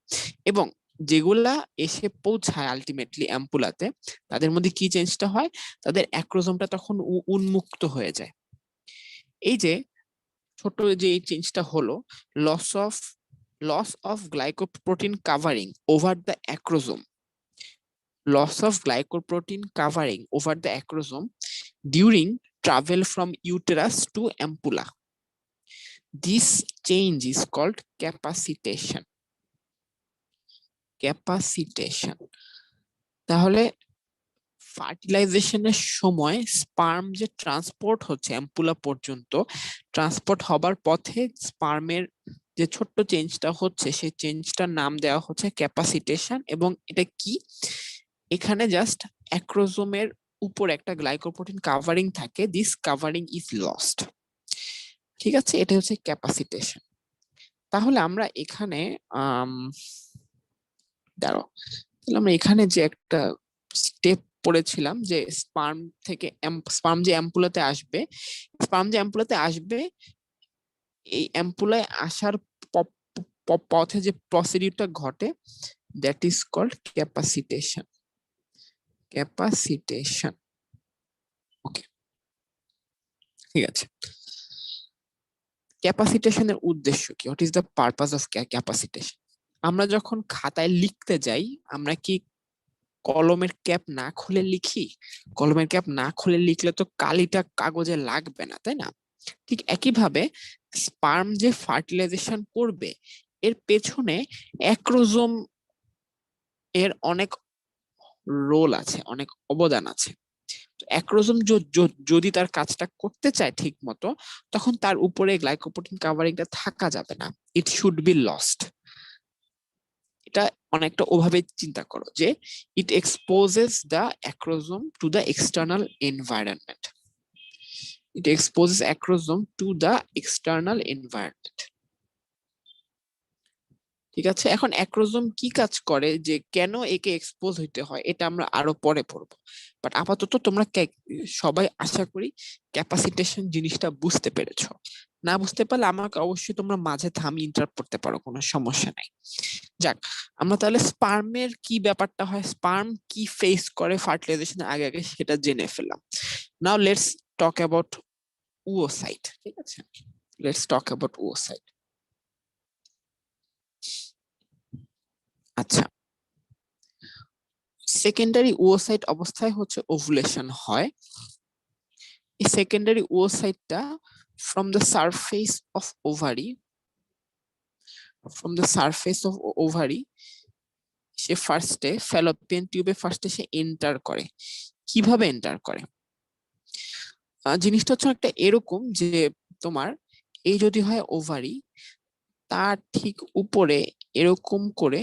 এবং যেগুলা এসে পৌঁছায় আলটিমেটলি অ্যাম্পুলাতে, তাদের মধ্যে কি চেঞ্জটা হয়, তাদের অ্যাক্রোজোমটা তখন উন্মুক্ত হয়ে যায়। এই যে ছোট যে এই চেঞ্জটা হলো, loss of glycoprotein covering over the acrosome, loss of glycoprotein covering over the acrosome during travel from uterus to ampulla. This change is called capacitation. Capacitation. তাহলে ফার্টিলাইজেশনের সময় স্পার্ম যে ট্রান্সপোর্ট হচ্ছে অ্যাম্পুলা পর্যন্ত, ট্রান্সপোর্ট হবার পথে স্পার্মের যে ছোট্ট চেঞ্জটা হচ্ছে, সেই চেঞ্জটার নাম দেওয়া হচ্ছে ক্যাপাসিটেশন। এবং এটা কি, এখানে জাস্ট অ্যাক্রোজোমের উপর একটা গ্লাইকোপ্রোটিন কাভারিং থাকে, দিস কাভারিং ইজ লস্ট। ঠিক আছে, এটা হচ্ছে ক্যাপাসিটেশন। তাহলে আমরা এখানে দাঁড়াও, তাহলে আমরা এখানে যে একটা স্টেপ পড়েছিলাম যে স্পার্ম যে অ্যাম্পুলাতে আসবে, এই অ্যাম্পুলায় আসার পথে যে প্রসিডিউরটা ঘটে, that is called capacitation. Capacitation, okay, ঠিক আছে। ক্যাপাসিটেশনের উদ্দেশ্য কি? What is the purpose of capacitation? আমরা যখন খাতায় লিখতে যাই, আমরা কি কলমের ক্যাপ না খুলে লিখি? কলমের ক্যাপ না খুলে লিখলে তো কালিটা কাগজে লাগবে না, তাই না? ঠিক একইভাবে স্পার্ম যে ফার্টিলাইজেশন করবে, এর পেছনে অ্যাক্রোজোম এর অনেক রোল আছে, অনেক অবদান আছে। অ্যাক্রোজোম যদি তার কাজটা করতে চায় ঠিক মতো, তখন তার উপরে গ্লাইকোপ্রোটিন কাভারিংটা থাকা যাবে না, ইট শুড বি লস্ট। এটা অনেকটা ওভাবে চিন্তা করো যে it exposes the acrosome to the external environment. It exposes acrosome to the external environment. ঠিক আছে, এখন অ্যাক্রোজোম কি কাজ করে, যে কেন একে এক্সপোজ হইতে হয়, এটা আমরা আরো পরে পড়বো। বাট আপাতত তোমরা সবাই আশা করি ক্যাপাসিটেশন জিনিসটা বুঝতে পেরেছো। না বুঝতে পারলে আমাকে অবশ্যই তোমরা মাঝে থামিয়ে ইন্টারাপ্ট করতে পারো, কোনো সমস্যা নাই। যাক, আমরা তাহলে স্পার্মের কি ব্যাপারটা হয়, স্পার্ম কি ফেস করে ফার্টিলাইজেশনের আগে আগে সেটা জেনে ফেললাম। Now let's talk about oocyte। ঠিক আছে, লেটস টক অ্যাবাউট oocyte। আচ্ছা, সেকেন্ডারি oocyte অবস্থায় হচ্ছে ওভুলেশন হয়। এই সেকেন্ডারি oocyteটা from the surface of ovary সে ফার্স্টে ফ্যালোপিয়ান টিউবে ফার্স্টে সে এন্টার করে। কিভাবে এন্টার করে? জিনিসটা হচ্ছে একটা এরকম যে তোমার এই যদি হয় ওভারি, তার ঠিক উপরে এরকম করে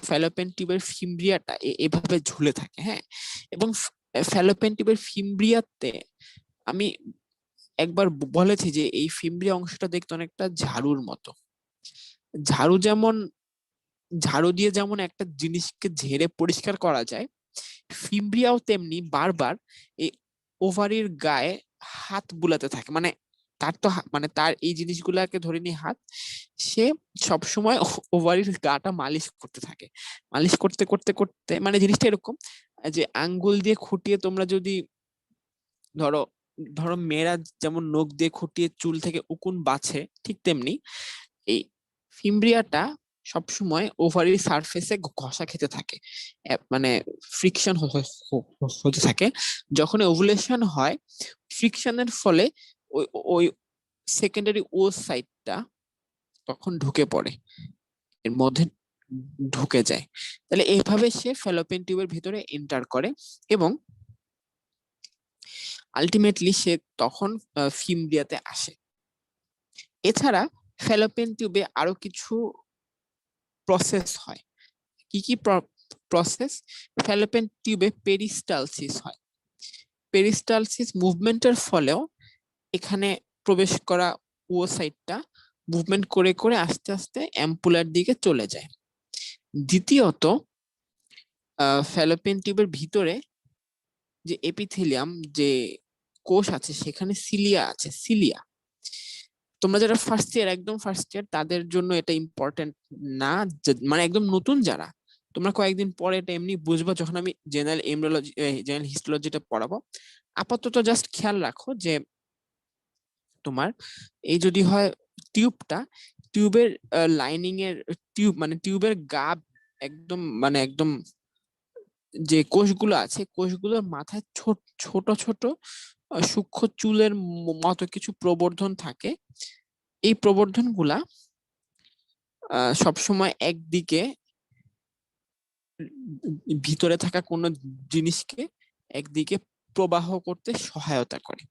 ফ্যালোপিয়ান টিউবের ফিমব্রিয়াটা এভাবে ঝুলে থাকে। হ্যাঁ, এবং ফ্যালোপিয়ান টিউবের ফিমব্রিয়াতে আমি একবার বলেছি যে এই ফিমব্রিয়া অংশটা দেখতে অনেকটা ঝাড়ুর মতো। ঝাড়ু দিয়ে যেমন একটা জিনিসকে ঝেড়ে পরিষ্কার করা যায়, ফিমব্রিয়াও তেমনি বারবার এই ওভারির গায়ে হাত বুলাতে থাকে। মানে তার তো মানে তার এই জিনিসগুলাকে ধরে নিয়ে হাত, সে সবসময় ওভারির গাটা মালিশ করতে থাকে। মালিশ করতে করতে করতে মানে জিনিসটা এরকম যে আঙ্গুল দিয়ে খুঁটিয়ে তোমরা যদি ধরো ধরো মেয়েরা যেমন নখ দিয়ে খুঁটিয়ে চুল থেকে উকুন বাছে, ঠিক তেমনি এই ফিমব্রিয়াটা সবসময় ওভারির সারফেসে ঘষা খেতে থাকে, মানে ফ্রিকশন হতে থাকে। যখন ওভুলেশন হয়, ফ্রিকশনের ফলে ওই ওই সেকেন্ডারি oocyteটা তখন ঢুকে পড়ে, এর মধ্যে ঢুকে যায়। তাহলে এইভাবে সে ফ্যালোপিয়ান টিউবের ভিতরে এন্টার করে এবং আলটিমেটলি সে তখন ফিমব্রিয়াতে আসে। এছাড়া ফ্যালোপিয়ান টিউবে আরো কিছু প্রসেস হয়। কি কি প্রসেস? ফ্যালোপিয়ান টিউবে পেরিস্টালসিস হয়। পেরিস্টালসিস মুভমেন্টের ফলেও এখানে প্রবেশ করা oocyteটা মুভমেন্ট করে করে আস্তে আস্তে অ্যাম্পুলার দিকে চলে যায়। দ্বিতীয়ত ফ্যালোপিয়ান টিউবের ভিতরে যে এপিথেলিয়াম যে কোষ আছে সেখানে সিলিয়া আছে। সিলিয়া তোমরা যারা ফার্স্ট ইয়ার, একদম ফার্স্ট ইয়ার, তাদের জন্য এটা ইম্পর্টেন্ট না, মানে একদম নতুন যারা, তোমরা কয়েকদিন পরে এটা এমনি বুঝবো যখন আমি জেনারেল এমব্রিওলজি জেনারেল হিস্টোলজিটা পড়াবো। আপাতত জাস্ট খেয়াল রাখো যে তোমার এই যদি হয় টিউবটা, টিউবের লাইনিং এর টিউব মানে টিউবের গা একদম মানে একদম যে কোষগুলো আছে কোষগুলোর মাথায় ছোট ছোট সূক্ষ্ম চুলের মতো কিছু প্রবর্ধন থাকে। এই প্রবর্ধন গুলা সবসময় একদিকে ভিতরে থাকা কোনো জিনিসকে একদিকে প্রবাহ করতে সহায়তা করে।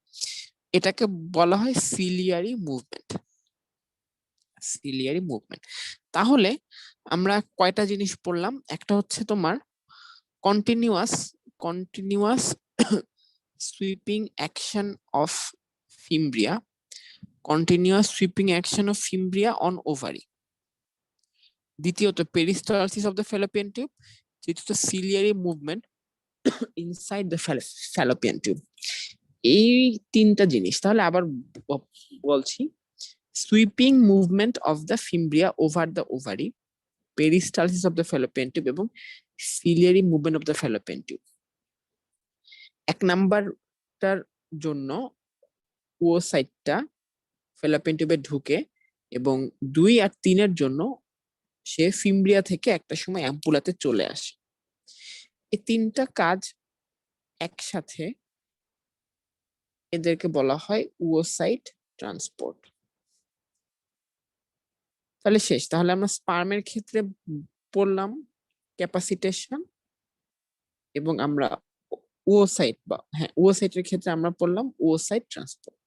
এটাকে বলা হয় সিলিয়ারি মুভমেন্ট। Ciliary movement. তাহলে আমরা কয়টা জিনিস পড়লাম? একটা হচ্ছে তোমার continuous sweeping action of fimbria, continuous sweeping action of fimbria on ovary. দ্বিতীয়ত peristalsis of the Fallopian tube. তৃতীয়ত ciliary movement inside the Fallopian tube. এই তিনটা জিনিস। তাহলে আবার বলছি, sweeping movement of the fimbria over the ovary, peristalsis of the Fallopian tube এবং ciliary movement of the Fallopian tube. এক নাম্বারটার জন্য ওসাইটটা ফ্যালোপিয়ান টিউবে ঢুকে এবং 2 আর 3 জন্য সে ফিমব্রিয়া থেকে একটা সময় অ্যাম্পুলাতে চলে আসে। এই তিনটা কাজ একসাথে, এদেরকে বলা হয় ওসাইট ট্রান্সপোর্ট। তাহলে শেষ। তাহলে আমরা স্পার্মের ক্ষেত্রে পড়লাম ক্যাপাসিটেশন, এবং আমরা ওসাইট বা ওসাইটের ক্ষেত্রে আমরা পড়লাম ওসাইট ট্রান্সপোর্ট।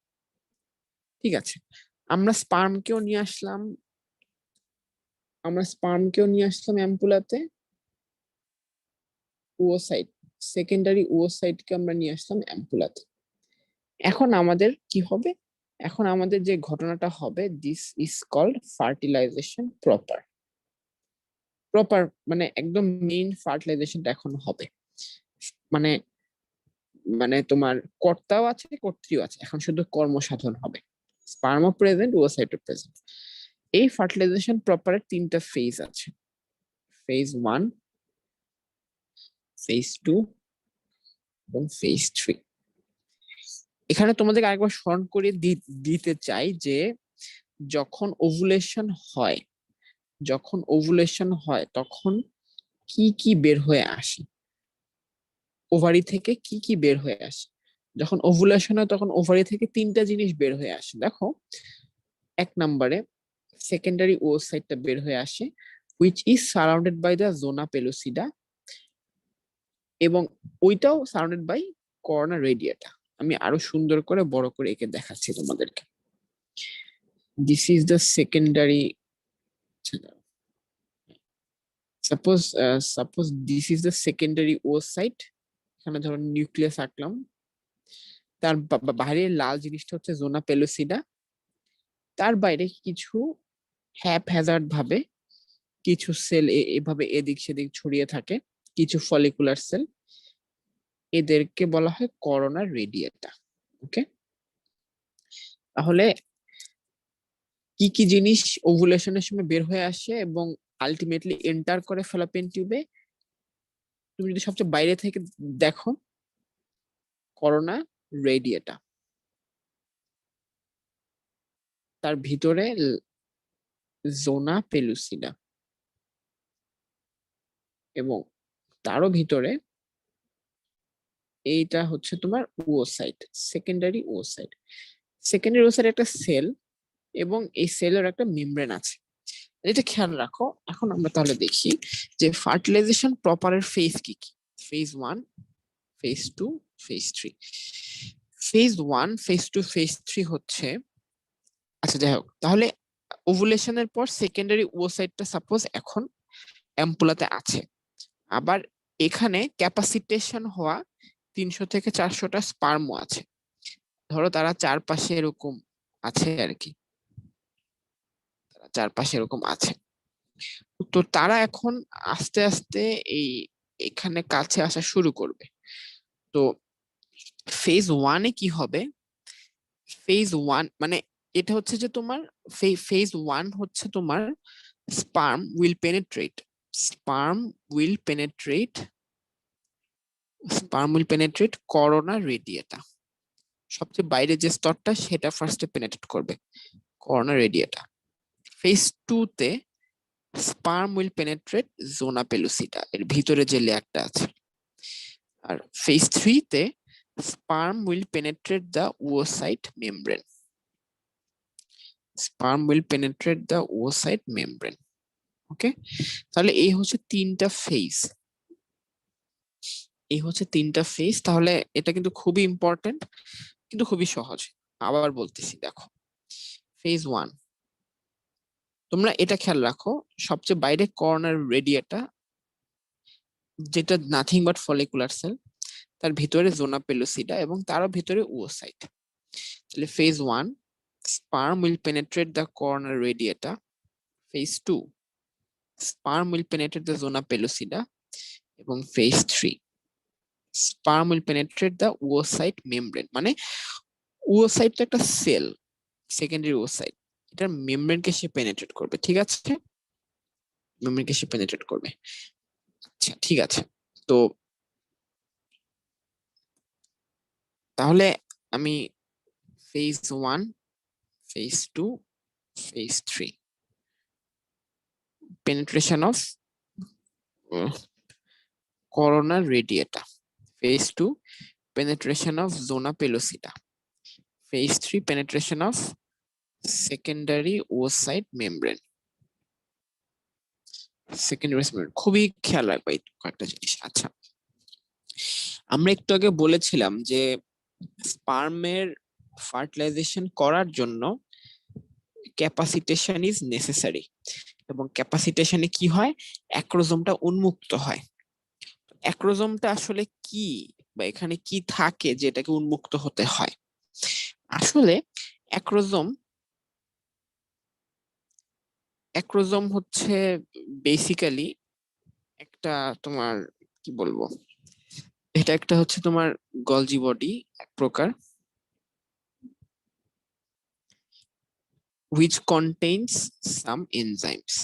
ঠিক আছে, আমরা স্পার্মকেও নিয়ে আসলাম অ্যাম্পুলাতে। ওসাইট, সেকেন্ডারি ওসাইটকে আমরা নিয়ে আসলাম অ্যাম্পুলাতে। এখন আমাদের কি হবে? এখন আমাদের যে ঘটনাটা হবে, this is called fertilization proper. মানে একদম মেইন ফার্টিলাইজেশনটা এখন হবে। মানে মানে তোমার কর্তাও আছে কর্ত্রীও আছে, এখন শুধু কর্মসাধন হবে। স্পার্মও প্রেজেন্ট, ওসাইটও প্রেজেন্ট। এই ফার্টিলাইজেশন প্রপারের 3টা ফেজ আছে, ফেজ 1, ফেজ 2 এবং ফেজ 3। এখানে তোমাদেরকে আরেকবার স্মরণ করে দিতে চাই যে যখন ওভুলেশন হয় তখন কি কি বের হয়ে আসে, ওভারি থেকে কি কি বের হয়ে আসে। যখন ওভুলেশন হয় তখন ওভারি থেকে 3টা জিনিস বের হয়ে আসে। দেখো, 1 নম্বরে সেকেন্ডারি ওসাইটটা বের হয়ে আসে, which is surrounded by the zona pellucida, এবং ওইটাও সারাউন্ডেড বাই করোনা রেডিয়েটা। আমি আরো সুন্দর করে বড় করে একে দেখাচ্ছি তোমাদেরকে। This is the secondary, suppose this is the secondary oocyte. এখানে ধরো নিউক্লিয়াস আঁকলাম, তার বাইরের লাল জিনিসটা হচ্ছে জোনা পেলুসিডা। তার বাইরে কিছু হ্যাপহ্যাজার্ড ভাবে কিছু সেল এভাবে এদিক সেদিক ছড়িয়ে থাকে, কিছু ফলিকুলার সেল, এদেরকে বলা হয় করোনা রেডিয়েটা। ওকে, তাহলে কি কি জিনিস ওভুলেশনের সময় বের হয়ে আসে এবং আলটিমেটলি এন্টার করে ফ্যালোপিয়ান টিউবে? তুমি যদি সবচেয়ে বাইরে থেকে দেখো, করোনা রেডিয়েটা, তার ভিতরে জোনা পেলুসিডা, এবং তারও ভিতরে এইটা হচ্ছে তোমার oocyte, secondary oocyte. Secondary oocyte একটা সেল, এবং এই সেলের একটা মেমব্রেন আছে। এটা খেয়াল রাখো। এখন আমরা তাহলে দেখি যে ফার্টিলাইজেশন প্রপারের ফেজ কি কি। Phase 1, phase 2, phase 3। Phase 1, phase 2, phase 3 হচ্ছে, আচ্ছা যাই হোক, তাহলে ওভুলেশনের পর সেকেন্ডারি ওসাইটটা সাপোজ এখন অ্যাম্পুলাতে আছে, আবার এখানে ক্যাপাসিটেশন হওয়া 300 থেকে 400টা স্পার্মও আছে। ধরো তারা চারপাশে এরকম আছে আর কি। চারপাশে এরকম আছে। তো তারা এখন আস্তে আস্তে এখানে কাছে আসা শুরু করবে। তো ফেজ ওয়ানে কি হবে, ফেজ ওয়ান মানে এটা হচ্ছে যে তোমার ফেজ ওয়ান হচ্ছে তোমার sperm will penetrate sperm will penetrate sperm will penetrate corona radiata, সবচেয়ে বাইরে যে স্তরটা সেটা ফার্স্টে পেনেট্রেট করবে, করোনা রেডিয়েটা। ফেজ টু তে sperm will penetrate zona pellucida, এর ভিতরে যে লেয়ারটা আছে। আর ফেজ থ্রি তে sperm will penetrate the oocyte membrane, sperm will penetrate the oocyte membrane. ওকে, তাহলে এই হচ্ছে তিনটা ফেজ, এই হচ্ছে তিনটা ফেজ। তাহলে এটা কিন্তু খুবই ইম্পর্টেন্ট, কিন্তু খুবই সহজ। আবার বলতেছি, দেখো ফেজ ওয়ান, তোমরা এটা খেয়াল রাখো, সবচেয়ে বাইরে কর্নার রেডিয়েটা যেটা নাথিং বাট ফলিকুলার সেল, তার ভিতরে জোনা পেলোসিডা এবং তারও ভিতরে oocyte। তাহলে phase one, sperm will penetrate the corner radiata. Phase two, sperm will penetrate the zona pellucida. এবং phase three, sperm will penetrate the oocyte membrane। মানে oocyte তো একটা সেল, সেকেন্ডারি oocyte, এটার মেমব্রেনকে সে পেনেট্রেট করবে। ঠিক আছে, মেমব্রেনকে সে পেনেট্রেট করবে। আচ্ছা ঠিক আছে, তো তাহলে আমি phase one, phase two, phase three, penetration of corona radiata. Phase 2, penetration of zona pellucida. Phase 3, penetration of secondary oocyte membrane. Secondary membrane খুবই খেয়াল রাখবে এই কয়েকটা জিনিস। আচ্ছা, আমরা একটু আগে বলেছিলাম যে স্পার্মের ফার্টিলাইজেশন করার জন্য ক্যাপাসিটেশন ইজ নেসেসারি, এবং ক্যাপাসিটেশনে কি হয়, অ্যাক্রোজোমটা উন্মুক্ত হয়। অ্যাক্রোজোমটা আসলে কি বা এখানে কি থাকে যেটাকে উন্মুক্ত হতে হয়? আসলে অ্যাক্রোজোম অ্যাক্রোজোম হচ্ছে বেসিক্যালি একটা তোমার কি বলবো, এটা একটা হচ্ছে তোমার গলজি বডি এক প্রকার, which contains some enzymes।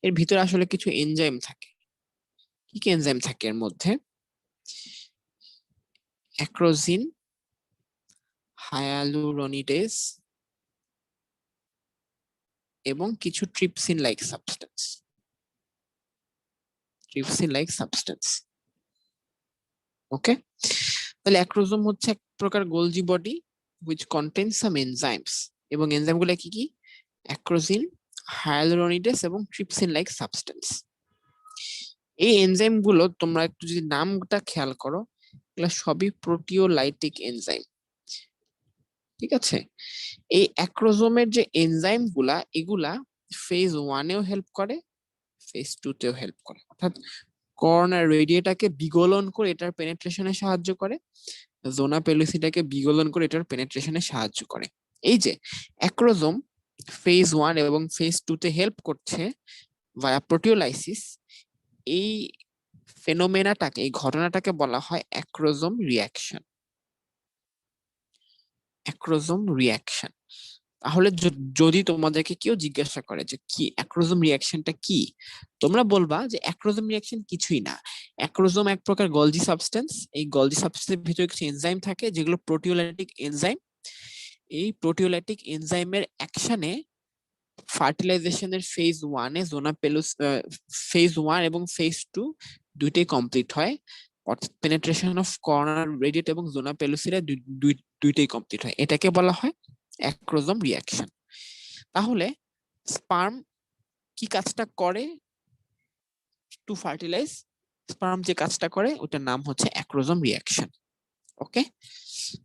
এর ভিতরে আসলে কিছু এনজাইম থাকে। কি কি এনজাইম থাকে এর মধ্যে? অ্যাক্রোজিন, হায়ালুরোনিডেজ এবং কিছু trypsin like substance, trypsin like substance. Okay, তাহলে অ্যাক্রোজোম হচ্ছে এক প্রকার Golgi body which contains some enzymes, এবং এনজাইমগুলো কি কি? অ্যাক্রোজিন, হায়ালুরোনিডেজ এবং ট্রিপসিন লাইক সাবস্টেন্স। এই এনজাইম গুলো তোমরা একটু যদি নামটা খেয়াল করো, এগুলো সবই প্রোটিওলাইটিক এনজাইম। ঠিক আছে, এই অ্যাক্রোজোমের যে এনজাইম গুলা, এগুলা ফেজ ওয়ানেও হেল্প করে, ফেজ টু তেও হেল্প করে। অর্থাৎ কর্নার রেডিয়েটাকে বিগলন করে এটার পেনেট্রেশনে সাহায্য করে, জোনা পেলুসিডাকে বিগলন করে এটার পেনেট্রেশনে সাহায্য করে। এই যে অ্যাক্রোজোম ফেজ ওয়ান এবং ফেজ টু তে হেল্প করছে ভায়া প্রোটিওলাইসিস, এই ফেনোমেনাটাকে, এই ঘটনাটাকে বলা হয় অ্যাক্রোজোম রিঅ্যাকশন। Acrosome reaction. তাহলে যদি তোমাদেরকে কেউ জিজ্ঞাসা করে যে কি অ্যাক্রোজোম রিঅ্যাকশনটা কি, তোমরা বলবা যে অ্যাক্রোজোম রিঅ্যাকশন কিছুই না, অ্যাক্রোজোম এক প্রকার গলজি সাবস্টেন্স। এই গলজি সাবস্টেন্সের ভিতরে কিছু এনজাইম থাকে যেগুলো প্রোটিওলাইটিক এনজাইম। এই প্রোটিওলাইটিক এনজাইমের অ্যাকশনে ফার্টিলাইজেশনের ফেজ ওয়ানে জোনা পেলুস, ফেজ ওয়ান এবং ফেজ টু দুইটাই কমপ্লিট হয়, অর্থাৎ পেনেট্রেশন অফ কর্নার রেডিয়েট এবং জোনা পেলুসিডা দুইটাই কমপ্লিট হয়। এটাকে বলা হয় অ্যাক্রোজোম রিঅ্যাকশন। তাহলে স্পার্ম কি কাজটা করে টু ফার্টিলাইজ? স্পার্ম যে কাজটা করে ওটার নাম হচ্ছে অ্যাক্রোজোম রিঅ্যাকশন। ওকে,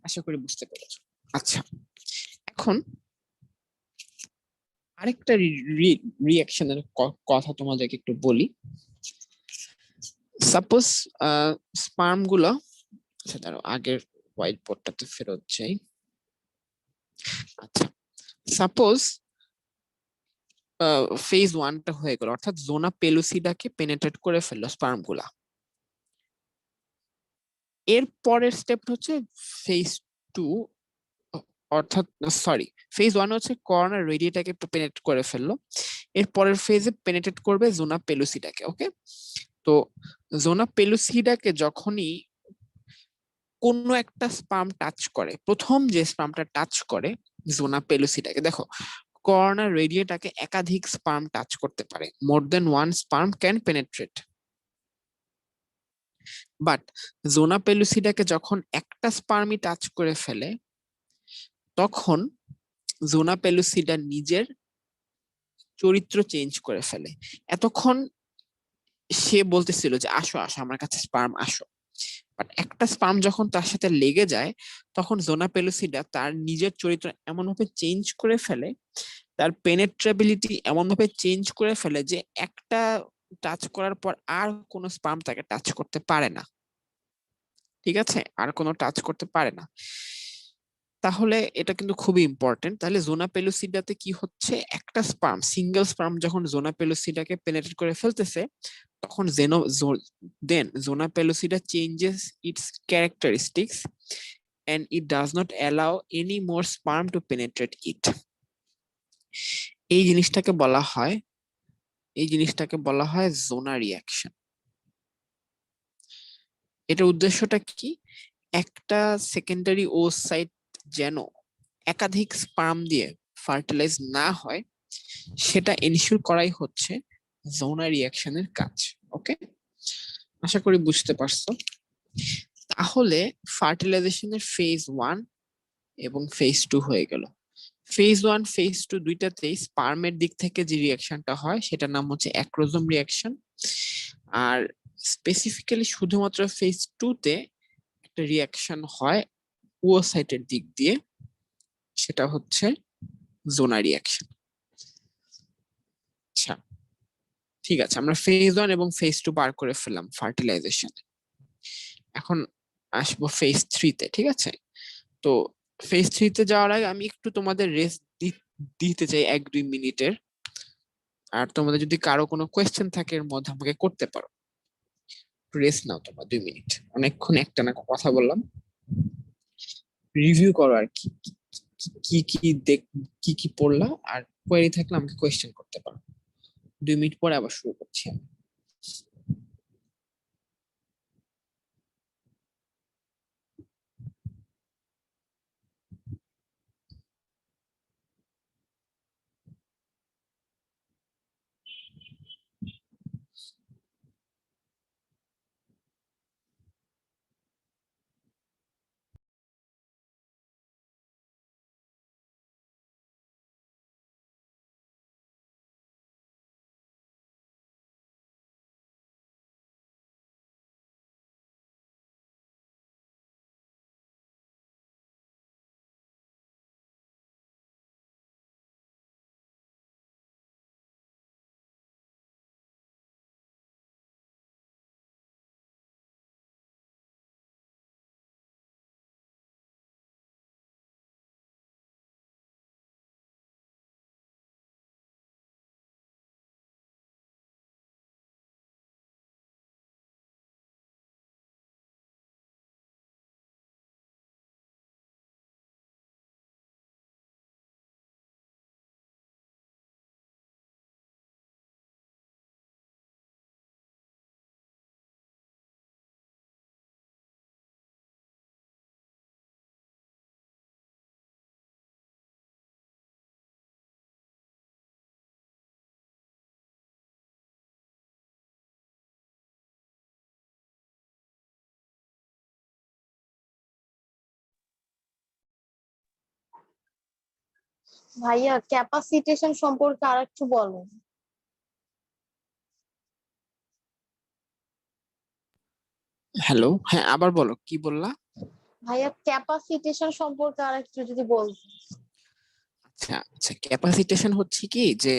আশা করি বুঝতে পেরেছো। আচ্ছা, এখন আরেকটা রিঅ্যাকশনের কথা তোমাদেরকে একটু বলি। সাপোজ স্পার্ম গুলো, আচ্ছা তার আগের হোয়াইট বোর্ডটাতে ফেরত যাই। আচ্ছা, সাপোজ ফেজ 1টা হয়ে গেল, অর্থাৎ জোনা পেলুসিডাকে পেনেট্রেট করে ফেললো স্পার্ম গুলা। এর পরের স্টেপ হচ্ছে ফেজ 2, অর্থাৎ সরি, ফেজ 1 হচ্ছে কর্নার রেডিয়েটাকে পেনেট্রেট করে ফেললো। এর পরের ফেজে পেনেট্রেট করবে জোনা পেলুসিডাকে। ওকে, তো জোনা পেলুসিডাকে যখনই কোনো একটা স্পার্ম টাচ করে, প্রথম যে স্পার্মটা টাচ করে জোনা পেলুসিডাকে, দেখো কর্নার রেডিয়েটাকে একাধিক স্পার্ম টাচ করতে পারে, more than one sperm can penetrate. But zona পেলুসিডাকে যখন একটা স্পার্মই টাচ করে ফেলে, তখন জোনা পেলুসিডা নিজের চরিত্র চেঞ্জ করে ফেলে। এতক্ষণ সে বলতেছিল যে আসো আসো আমার কাছে স্পার্ম আসো, বাট একটা স্পার্ম যখন তার সাথে লেগে যায়, তখন জোনা পেলুসিডা তার নিজের চরিত্র এমন ভাবে চেঞ্জ করে ফেলে, তার পেনেট্রেবিলিটি এমন ভাবে চেঞ্জ করে ফেলে যে একটা টাচ করার পর আর কোনো স্পার্ম তাকে টাচ করতে পারে না। ঠিক আছে, আর কোনো টাচ করতে পারে না। তাহলে এটা কিন্তু খুবই ইম্পর্টেন্ট। তাহলে জোনা পেলুসিডাতে কি হচ্ছে, একটা স্পার্ম, সিঙ্গেল স্পার্ম যখন জোনা পেলুসিডাকে পেনেট্রেট করে ফেলতেছে, তখন zona pellucida changes its characteristics and it does not allow any more sperm to penetrate it. এই জিনিসটাকে বলা হয়, জোনা রিয়াকশন। এটার উদ্দেশ্যটা কি, একটা সেকেন্ডারি ওসাইট যেন একাধিক স্পার্ম দিয়ে ফার্টিলাইজ না হয়, সেটা এনশিওর করাই হচ্ছে জোনা রিয়াকশনের কাজ। ওকে, আশা করি বুঝতে পারছো। তাহলে ফার্টিলাইজেশনের ফেজ 1 এবং ফেজ 2 হয়ে গেল। ফেজ 1 ফেজ 2 দুইটাতেই স্পার্মের দিক থেকে যে রিয়াকশনটা হয় সেটার নাম হচ্ছে অ্যাক্রোজোম রিয়াকশন। আর স্পেসিফিক্যালি শুধুমাত্র ফেজ 2 তে একটা রিয়াকশন হয় ওসাইটের দিক দিয়ে, সেটা হচ্ছে জোনা রিয়াকশন। আচ্ছা, ঠিক আছে, আমরা ফেজ 1 এবং ফেজ 2 পার করে ফেললাম ফার্টিলাইজেশন। এখন আসবো ফেজ 3 তে। ঠিক আছে, তো ফেজ 3 তে যাওয়ার আগে আমি একটু তোমাদের রেস্ট দিতে চাই 1-2 মিনিটের। আর তোমাদের যদি কারো কোনো কোয়েশ্চেন থাকে এর মধ্যে আমাকে করতে পারো। রেস্ট নাও তোমরা 2 মিনিট, অনেকক্ষণ একটানা কথা বললাম। রিভিউ করো আর কি কি কি দেখ কি কি পড়লা, আর কোয়েরি থাকলে আমাকে কোয়েশ্চেন করতে পারো। 2 মিনিট পরে আবার শুরু করছি আমি। ভাইয়া ক্যাপাসিটেশন সম্পর্কে আরেকটু বলেন। হ্যালো, হ্যাঁ আবার বলো, কি বললা? ভাইয়া ক্যাপাসিটেশন সম্পর্কে আরেকটু যদি বলতেন। আচ্ছা আচ্ছা, ক্যাপাসিটেশন হচ্ছে কি যে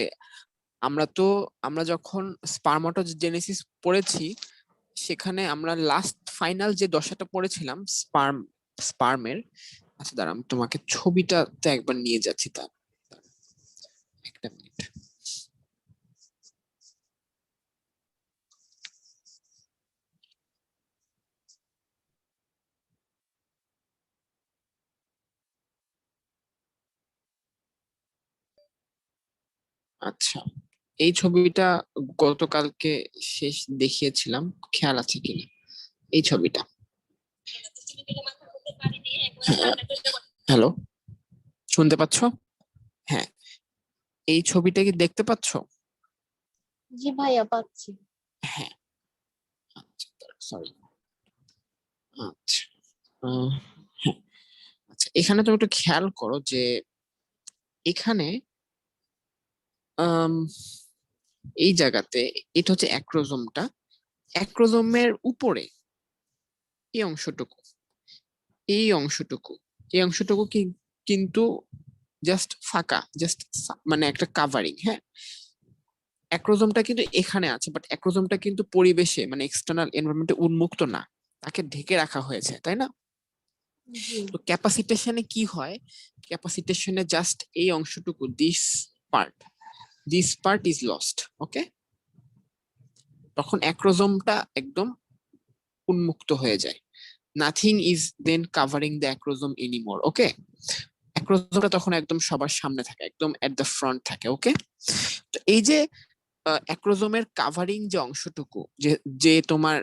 আমরা যখন স্পারমাটোজেনেসিস পড়েছি, সেখানে আমরা লাস্ট ফাইনাল যে দশাটা পড়েছিলাম স্পার্মের। আচ্ছা দাঁড়া, আমি তোমাকে ছবিটাতে একবার নিয়ে যাচ্ছি। একটা মিনিট। আচ্ছা, এই ছবিটা গতকালকে শেষ দেখিয়েছিলাম, খেয়াল আছে কিনা এই ছবিটা? হ্যালো, শুনতে পাচ্ছ? হ্যাঁ, এই ছবিটা কি দেখতে পাচ্ছ? জি ভাইয়া পাচ্ছি। হ্যাঁ, আচ্ছা, সরি। আচ্ছা, আহ, হ্যাঁ, আচ্ছা, এখানে তুমি একটু খেয়াল করো যে এখানে আম, এই জায়গাতে এটা হচ্ছে অ্যাক্রোজোমটা, অ্যাক্রোজোমের উপরে এই অংশটুকু, এই অংশটুকু, এই অংশটুকু কিন্তু জাস্ট ফাঁকা, জাস্ট মানে একটা কাভারিং। হ্যাঁ, অ্যাক্রোজোমটা কিন্তু এখানে আছে, বাট অ্যাক্রোজোমটা কিন্তু পরিবেশে মানে এক্সটার্নাল এনভায়রনমেন্টে উন্মুক্ত না, তাকে ঢেকে রাখা হয়েছে, তাই না? জি তো ক্যাপাসিটেশনে কি হয়? ক্যাপাসিটেশনে জাস্ট এই অংশটুকু, this part is lost. Okay, তখন অ্যাক্রোজোমটা একদম উন্মুক্ত হয়ে যায়। Nothing is then covering the acrosome anymore. Okay, অ্যাক্রোজোমটা তখন একদম সবার সামনে থাকে, একদম এট দ্য ফ্রন্ট থাকে। ওকে, তো এই যে অ্যাক্রোজোমের কাভারিং যে অংশটুকু, যে যে তোমার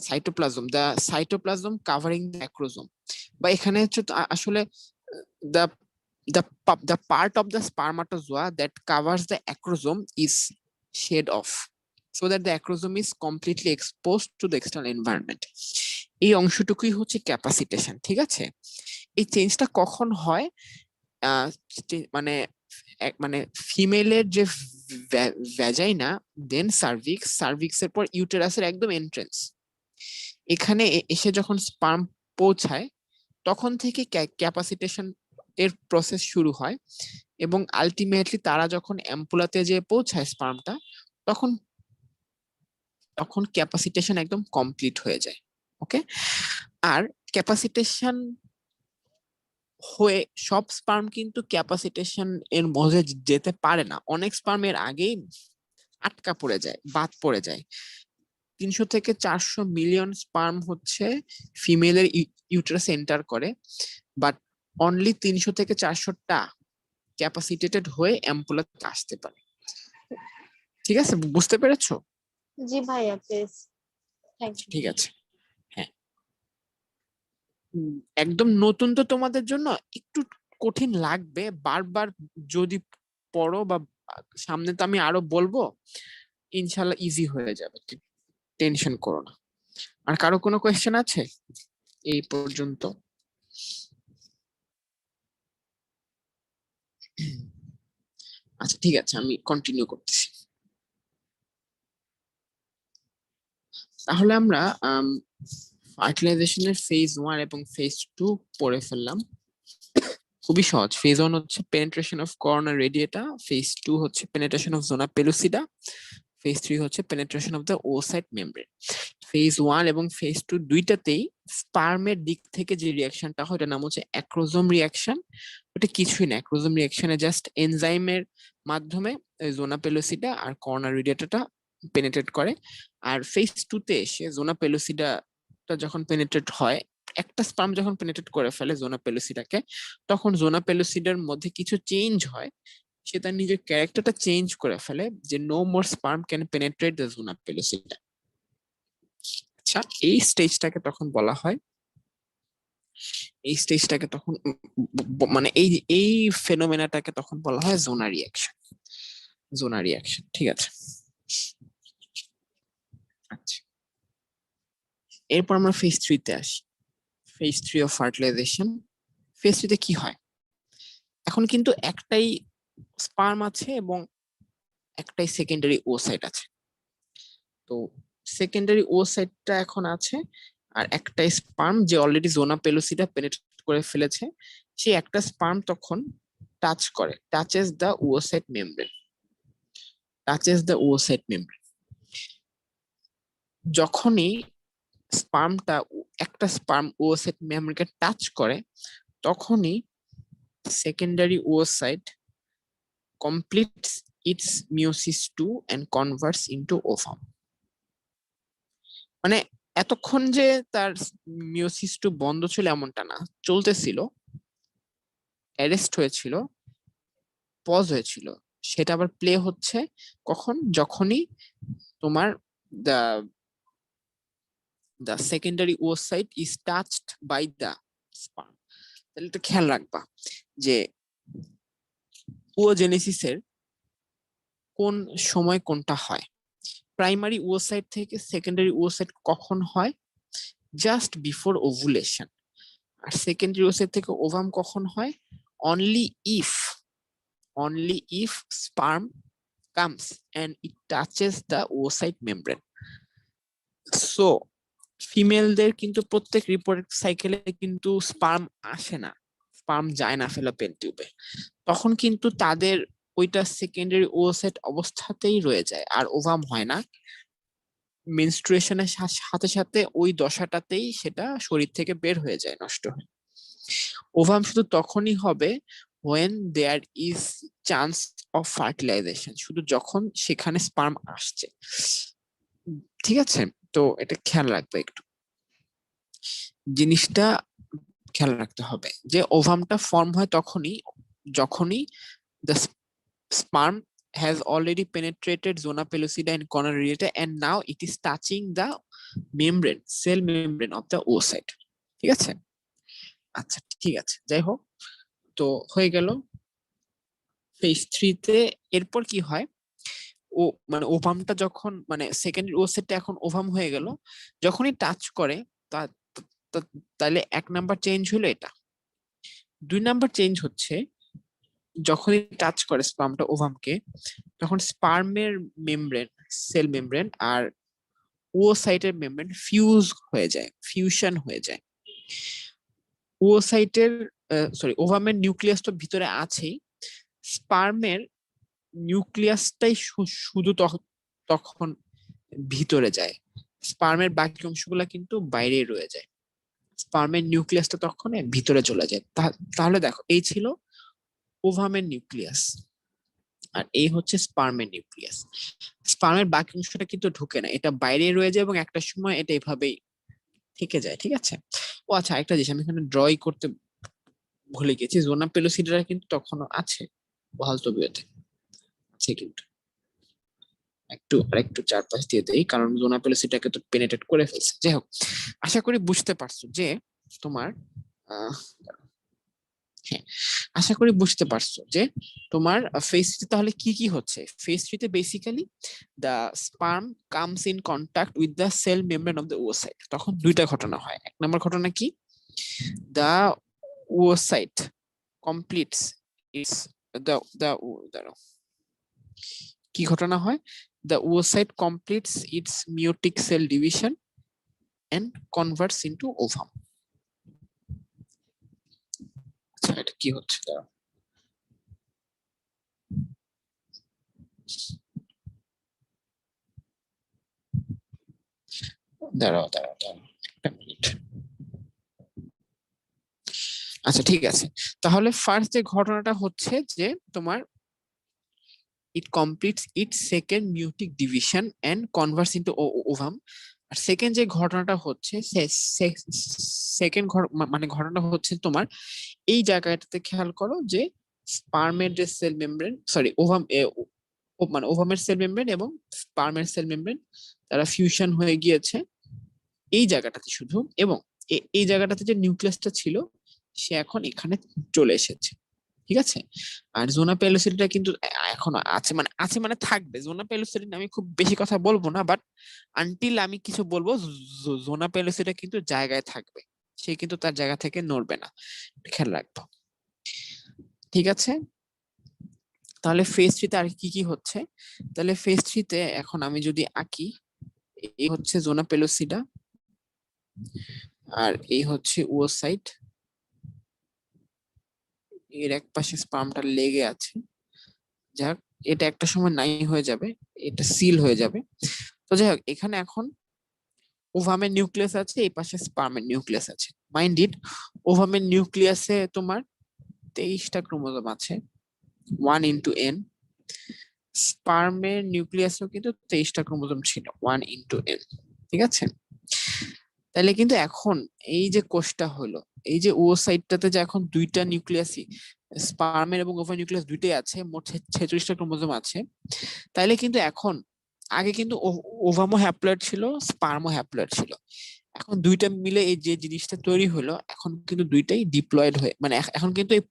cytoplasm, the cytoplasm covering the acrosome, বা এখানে হচ্ছে আসলে the the part of the spermatozoa that covers the acrosome is shed off so that the acrosome is completely exposed to the external environment. এই অংশটুকুই হচ্ছে ক্যাপাসিটেশন, ঠিক আছে? এই চেঞ্জটা কখন হয়? আহ, মানে মানে ফিমেলের যে ভ্যাজাইনা, দেন সার্ভিক্স, সার্ভিক্সের পর ইউটেরাসের একদম এন্ট্রেন্স, এখানে এসে যখন স্পার্ম পৌঁছায় তখন থেকে ক্যাপাসিটেশন এর প্রসেস শুরু হয়, এবং আলটিমেটলি তারা যখন অ্যাম্পুলাতে যে পৌঁছায় স্পার্মটা, তখন তখন ক্যাপাসিটেশন একদম কমপ্লিট হয়ে যায়। ওকে, আর ক্যাপাসিটেশন হয়ে সব স্পার্ম কিন্তু ক্যাপাসিটেশন এর মধ্যে যেতে পারে না, অনেক স্পার্ম এর আগেই আটকা পড়ে যায়, বাদ পড়ে যায়। 300 থেকে 400 মিলিয়ন স্পার্ম হচ্ছে ফিমেলের ইউটেরাস এন্টার করে, বাট অনলি 300 থেকে 400টা ক্যাপাসিটেটেড হয়ে অ্যাম্পুলাতে আসতে পারে। ঠিক আছে, বুঝতে পেরেছো? জি ভাইয়া প্লিজ, থ্যাংক ইউ। ঠিক আছে, হ্যাঁ। একদম নতুন তো তোমাদের জন্য একটু কঠিন লাগবে, বারবার যদি পড়ো বা সামনে তো আমি আরো বলবো, ইনশাল্লাহ ইজি হয়ে যাবে, টেনশন করো না। আর কারো কোনো কোয়েশ্চেন আছে এই পর্যন্ত? আচ্ছা, ঠিক আছে, আমি কন্টিনিউ করতেছি। তাহলে আমরা ফার্টিলাইজেশনের ফেজ 1 এবং ফেজ 2 পড়ে ফেললাম। খুবই সহজ। ফেজ 1 হচ্ছে পেনিট্রেশন অফ কর্না রেডিয়েটা, ফেজ 2 হচ্ছে পেনিট্রেশন অফ জোনা পেলুসিডা, ফেজ 3 হচ্ছে penetration of the oocyte membrane. Phase 1 এবং ফেজ 2 দুইটাতেই স্পার্মের দিক থেকে যে রিয়াকশনটা হয় ওটার নাম হচ্ছে অ্যাক্রোজোম রিয়াকশন। ওটা কিছুই না, অ্যাক্রোজোম রিয়াকশনে জাস্ট এনজাইমের মাধ্যমে জোনা পেলুসিডা আর কর্না রেডিয়েটাটা পেনিট্রেট করে। আর ফেজ 2 তে এসে জোনা পেলুসিডাটা যখন পেনিট্রেট হয়, একটা স্পার্ম যখন পেনিট্রেট করে ফেলে জোনা পেলুসিডাকে, তখন জোনা পেলুসিডার মধ্যে কিছু চেঞ্জ হয়, সে তার নিজের ক্যারেক্টারটা চেঞ্জ করে ফেলে, যে no more sperm can penetrate the zona pellucida. আচ্ছা, এই স্টেজটাকে তখন বলা হয়, এই স্টেজটাকে তখন মানে এই ফেনোমেনাটাকে তখন বলা হয় জোনা রিয়াকশন। জোনা রিয়াকশন, ঠিক আছে। আচ্ছা, এরপর আমরা ফেজ 3 তে আসি। Phase 3 of fertilisation. ফেজ 3 তে কি হয়? এখন কিন্তু একটাই স্পার্ম আছে এবং একটাই সেকেন্ডারি ওসাইট আছে। তো সেকেন্ডারি ওসাইটটা এখন আছে, আর একটা স্পার্ম যে অলরেডি জোনা পেলুসিডা পেনিট্রেট করে ফেলেছে, সেই একটা স্পার্ম তখন টাচেস দ্য ওসাইট মেমব্রেন, যখনই একটা স্পার্ম ওসাইট মেমব্রেনকে টাচ করে, তখনই secondary oocyte completes its meiosis 2 and converts into ovum. মানে এতক্ষণ যে তার মিওসিস 2 বন্ধ ছিল এমনটা না, চলতেছিল, অ্যারেস্ট হয়েছিল, পজ হয়েছিল, সেটা আবার প্লে হচ্ছে কখন, যখনই তোমার the the secondary oocyte is touched by the sperm। তাহলে একটু খেয়াল রাখবা যে ওজেনেসিসের কোন সময় কোনটা হয়। প্রাইমারি oocyte থেকে সেকেন্ডারি oocyte কখন হয়? Just before ovulation. আর সেকেন্ডারি oocyte থেকে ওভাম কখন হয়? Only if sperm comes and it touches the oocyte membrane। So ফিমেলদের কিন্তু প্রত্যেক রিপ্রোডাক্টিভ সাইকেলে কিন্তু স্পার্ম আসে না, স্পার্ম যায় না ফেলোপিয়ান টিউবে, তখন কিন্তু তাদের ওইটা সেকেন্ডারি oocyte অবস্থাতেই রয়ে যায় আর ওভাম হয় না। মেনস্ট্রুয়েশনের সাথে সাথে ওই দশাটাতেই সেটা শরীর থেকে বের হয়ে যায়, নষ্ট হয়। ওভাম শুধু তখনই হবে when there is chance of fertilization, শুধু যখন সেখানে স্পার্ম আসছে। ঠিক আছে, তো এটা খেয়াল রাখবে একটু, জিনিসটা খেয়াল রাখতে হবে যে ওভামটা ফর্ম হয় যখনই the sperm has already penetrated zona pellucida and corona radiata and now it is touching the cell membrane of the oocyte। ঠিক আছে, আচ্ছা ঠিক আছে, যাই হোক, তো হয়ে গেল ফেজ 3 তে। এরপর কি হয়, ও মানে ওভামটা যখন মানে সেকেন্ডারি oocyte এখন ওভাম হয়ে গেল, যখনই টাচ করে তাহলে 1 নাম্বার চেঞ্জ হলো এটা। 2 নাম্বার চেঞ্জ হচ্ছে যখনই টাচ করে স্পার্মটা ওভামকে, তখন স্পার্মের মেমব্রেন, সেল মেমব্রেন আর oocyteর মেমব্রেন ফিউশন হয়ে যায়। ওভামের নিউক্লিয়াস তো ভিতরে আছেই, স্পার্মের নিউক্লিয়াসটাই শুধু তখন ভিতরে যায়, স্পার্মের বাকি অংশগুলা কিন্তু বাইরে রয়ে যায়, স্পার্মের নিউক্লিয়াসটা তখন ভিতরে চলে যায়। তাহলে দেখো, এই ছিল ওভামের নিউক্লিয়াস আর এই হচ্ছে স্পার্মের নিউক্লিয়াস। স্পার্মের বাকি অংশটা কিন্তু ঢুকে না, এটা বাইরে রয়ে যায় এবং একটা সময় এটা এভাবেই থেকে যায়। ঠিক আছে, ও আচ্ছা, একটা জিনিস আমি এখানে ড্রই করতে ভুলে গেছি, জোনা পেলোসিডা কিন্তু তখনও আছে বহাল তবিয়তে আছে, কিন্তু একটু চারপাশ দিয়ে দেই, কারণ জোনা পেলোসিডাকে তো পেনেট্রেট করে ফেলছে। যাই হোক, আশা করি বুঝতে পারছো যে তোমার হ্যাঁ, আশা করি বুঝতে পারছো যে তোমার ফেজ 3 তাহলে কি কি হচ্ছে। ফেজ 3 তে basically the sperm comes in contact with the cell membrane of the oocyte। তখন দুইটা ঘটনা হয়। 1 নম্বর ঘটনা কি, দ্য oocyte কমপ্লিটস ইটস দাঁড়াও, কি ঘটনা হয়, the oocyte completes its meiotic cell division and converts into ovum। আচ্ছা, এটা কি হচ্ছে, দাঁড়াও একটা মিনিট। আচ্ছা ঠিক আছে, তাহলে ফার্স্ট যে ঘটনাটা হচ্ছে যে তোমার it completes its second meiotic division and converts into ovum। আর সেকেন্ড যে ঘটনাটা হচ্ছে মানে ঘটনাটা হচ্ছে তোমার এই জায়গাটাতে খেয়াল করো যে স্পার্মের যে সেল মেমব্রেন, সরি ওভাম, মানে ওভামের সেল মেমব্রেন এবং স্পার্মের সেল মেমব্রেন তারা ফিউশন হয়ে গিয়েছে এই জায়গাটাতে শুধু, এবং এই জায়গাটাতে যে নিউক্লিয়াসটা ছিল সে এখন এখানে চলে এসেছে। ঠিক আছে, আর জোনা পেলোসিডা কিন্তু এখনো আছে মানে থাকবে। জোনা পেলোসিডা আমি খুব বেশি কথা বলবো না, বাট আনটিল আমি কিছু বলবো জোনা পেলোসিডা কিন্তু জায়গায় থাকবে, সে কিন্তু তার জায়গা থেকে নড়বে না, খেয়াল রাখবো। ঠিক আছে, তাহলে ফেজ 3 তে আর কি কি হচ্ছে, তাহলে ফেজ 3 তে এখন আমি যদি আঁকি, এই হচ্ছে জোনা পেলোসিডা আর এই হচ্ছে oocyte, এর এক পাশে স্পার্মটা লেগে আছে, যাক এটা একটা সময় নাই হয়ে যাবে, এটা সিল হয়ে যাবে। তো যাই হোক, এখানে এখন ওভামের নিউক্লিয়াস আছে, এই পাশে স্পার্মের নিউক্লিয়াস আছে। মাইন্ড ইট, ওভামের নিউক্লিয়াসে তোমার 23টা ক্রোমোজোম আছে, 1 into n। স্পার্মের নিউক্লিয়াসেও কিন্তু 23টা ক্রোমোজোম ছিল, 1 into n। ঠিক আছে, তাহলে কিন্তু এখন এই যে কোষটা হলো, এই যে oocyteটাতে যে এখন 2টা নিউক্লিয়াসই স্পার্মের এবং ওভার নিউক্লিয়াস দুইটাই আছে, মোট 46টা ক্রোমোজোম আছে। তাইলে কিন্তু এখন, আগে কিন্তু ওভামও হ্যাপ্লয়েড ছিল, স্পার্মও হ্যাপ্লয়েড ছিল। এখন দুইটা মিলে এই যে জিনিসটা তৈরি হলো, এখন কিন্তু দুইটাই ডিপ্লয়েড হয়ে, মানে এখন কিন্তু এই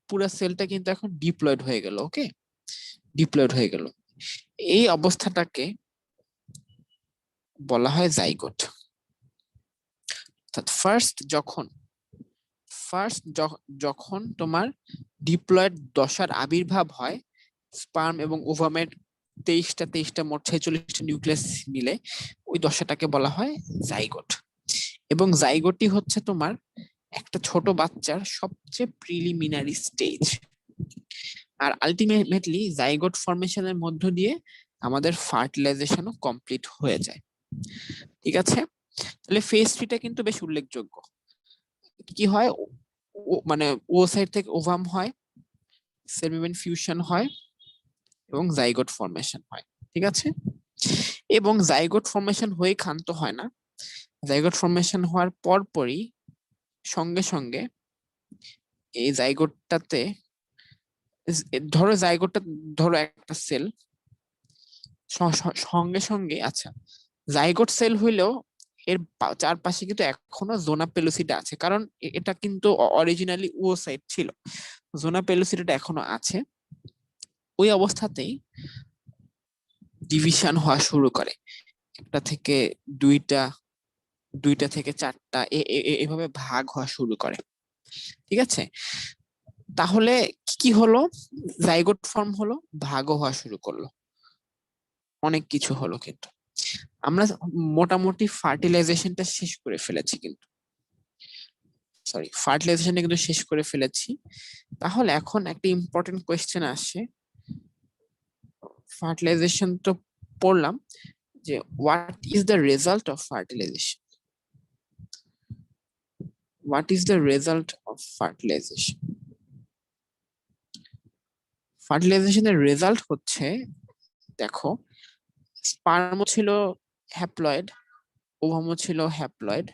পুরো সেলটা কিন্তু এখন ডিপ্লয়েড হয়ে গেল। ওকে, ডিপ্লয়েড হয়ে গেল। এই অবস্থাটাকে বলা হয় জাইগোট। ফার্স্ট যখন তোমার ডিপ্লয়েড দশার আবির্ভাব হয়, স্পার্ম এবং ওভামের 23টা মোট 46টা নিউক্লিয়াস মিলে, ওই দশাটাকে বলা হয় জাইগোট। এবং জাইগোটই হচ্ছে তোমার একটা ছোট বাচ্চার সবচেয়ে প্রিলিমিনারি স্টেজ। আর আলটিমেটলি জাইগোট ফরমেশনের মধ্য দিয়ে আমাদের ফার্টিলাইজেশনও কমপ্লিট হয়ে যায়। ঠিক আছে, তাহলে ফেজ 3টা কিন্তু বেশ উল্লেখযোগ্য। কি হয়, মানে ও সাইড থেকে ওভাম হয়, সেল মেমব্রেন ফিউশন হয় এবং জাইগোট ফরমেশন হয়। ঠিক আছে, এবং জাইগোট ফরমেশন হয়ে ক্ষান্ত হয় না, জাইগোট ফরমেশন হওয়ার পরপরই সঙ্গে সঙ্গে এই জাইগোটটাতে, ধরো একটা সেল, সঙ্গে সঙ্গে, আচ্ছা, জাইগোট সেল হইলেও এর চারপাশে কিন্তু এখনো জোনা পেলোসিটা আছে, কারণ এটা কিন্তু অরিজিনালি ওসাইট ছিল। জোনা পেলোসিটা এখনো আছে। ওই অবস্থাতেই ডিভিশন হওয়া শুরু করে, একটা থেকে দুইটা, দুইটা থেকে চারটা, এভাবে ভাগ হওয়া শুরু করে। ঠিক আছে, তাহলে কি হলো, জাইগোট ফর্ম হলো, ভাগও হওয়া শুরু করলো, অনেক কিছু হলো। কিন্তু আমরা মোটামুটি ফার্টিলাইজেশনটা শেষ করে ফেলেছি, কিন্তু ফার্টিলাইজেশনটা কিন্তু শেষ করে ফেলেছি। তাহলে এখন একটা ইম্পর্টেন্ট কোয়েশ্চেন আসে, ফার্টিলাইজেশন তো পড়লাম, যে what is the result of fertilisation, what is the result of fertilisation. ফার্টিলাইজেশনের রেজাল্ট হচ্ছে, দেখো, স্পার্ম ছিল হ্যাপ্লয়েড, ওভামও ছিল হ্যাপ্লয়েড,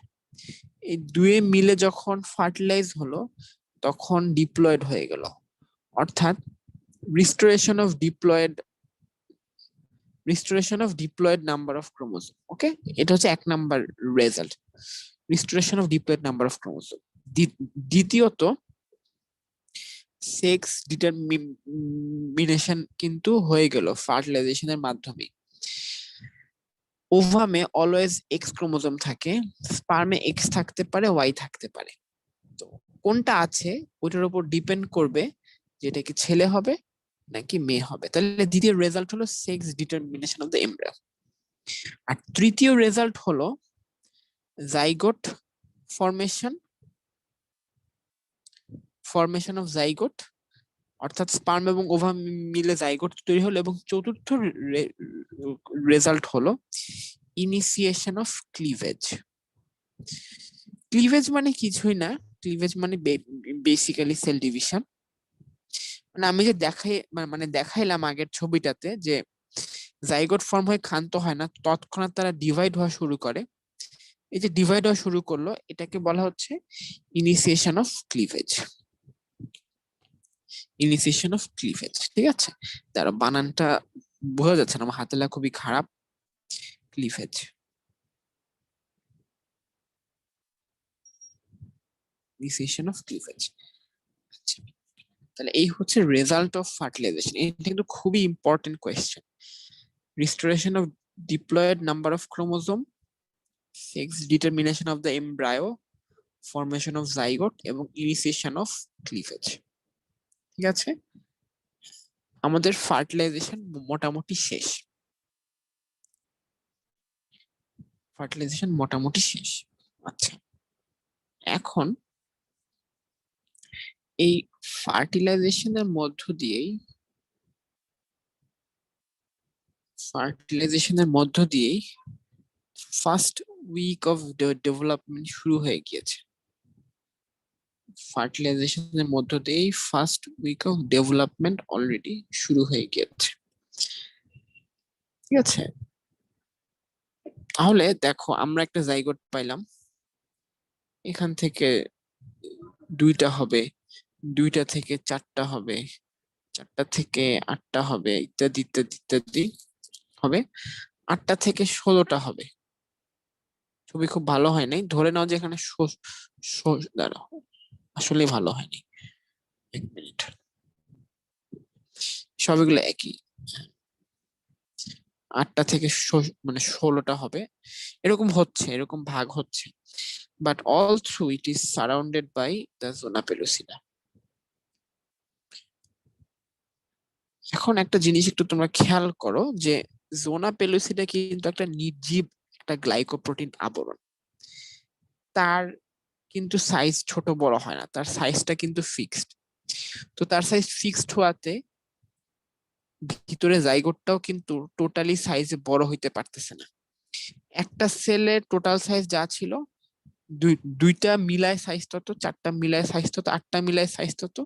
এই দুয়ে মিলে যখন ফার্টিলাইজ হলো তখন ডিপ্লয়েড হয়ে গেল, অর্থাৎ restoration of diploid number of chromosome. Okay, এটা হচ্ছে 1 number result, restoration of diploid number of chromosome. দ্বিতীয়ত, সেক্স ডিটারমিনেশন কিন্তু হয়ে গেল ফার্টিলাইজেশনের মাধ্যমে। ওভামে অলওয়েজ এক্স ক্রোমোজোম থাকে, স্পার্মে এক্স থাকতে পারে, ওয়াই থাকতে পারে। তো কোনটা আছে ওইটার উপর ডিপেন্ড করবে যে এটা কি ছেলে হবে নাকি মেয়ে হবে। তাহলে দ্বিতীয় রেজাল্ট হলো sex determination of the embryo. আর তৃতীয় রেজাল্ট হলো জাইগোট ফরমেশন অফ জাইগোট, অর্থাৎ স্পার্ম এবং ওভাম মিলে জাইগোট তৈরি হলো। এবং চতুর্থ রেজাল্ট হলো ইনিশিয়েশন অফ ক্লিভেজ। ক্লিভেজ মানে কিছুই না, ক্লিভেজ মানে বেসিক্যালি সেল ডিভিশন। মানে আমি যে দেখাইলাম আগের ছবিটাতে, যে জাইগোট ফর্ম হয়ে ক্ষান্ত হয় না, তৎক্ষণাৎ তারা ডিভাইড হওয়া শুরু করে। এই যে ডিভাইড হওয়া শুরু করলো, এটাকে বলা হচ্ছে initiation of cleavage. Initiation of cleavage. ঠিক আছে, তার বানানটা বোঝা যাচ্ছে না, আমার হাতে লেখা খুবই খারাপ। Cleavage, initiation of cleavage. আচ্ছা, তাহলে এই হচ্ছে রেজাল্ট অফ ফার্টিলাইজেশন। এটা কিন্তু খুবই important question. Restoration of diploid number of chromosome, sex determination of the embryo, formation of zygote এবং ইনিশিয়েশন অফ ক্লিভেজ। ঠিক আছে, আমাদের ফার্টিলাইজেশন মোটামুটি শেষ। আচ্ছা, এখন এই ফার্টিলাইজেশনের মধ্য দিয়েই ফার্স্ট উইক অফ ডেভেলপমেন্ট শুরু হয়ে গিয়েছে। ফার্টিলাইজেশনের মধ্য দিয়েই first week of development already শুরু হয়ে গিয়েছে। ঠিক আছে, তাহলে দেখো, আমরা একটা জাইগোট পাইলাম, এখান থেকে 2টা হবে, 2টা থেকে 4টা হবে, 4টা থেকে 8টা হবে, ইত্যাদি ইত্যাদি ইত্যাদি হবে। 8টা থেকে 16টা হবে। ছবি খুব ভালো হয় নাই, ধরে নাও যে এখানে দাঁড়াও, আসলে ভালো হয়নি, 1 মিনিট, সবগুলো একই। 8টা থেকে মানে 16টা হবে, এরকম হচ্ছে, এরকম ভাগ হচ্ছে, but all through it is surrounded by the zona pellucida. এখন একটা জিনিস একটু তোমরা খেয়াল করো যে জোনা পেলুসিডা কিন্তু একটা নির্জীব একটা গ্লাইকোপ্রোটিন আবরণ। তার কিন্তু সাইজ ছোট বড় হয় না, তার সাইজটা কিন্তু ফিক্সড। তো তার সাইজ ফিক্সড হওয়াতে ভিতরে জাইগোটটাও কিন্তু টোটালি সাইজে বড় হইতে পারতেছে না। একটা সেলের টোটাল সাইজ যা ছিল, দুইটা মিলায় সাইজ তত, 4টা মিলায় সাইজ তত, 8টা মিলায় সাইজ তত,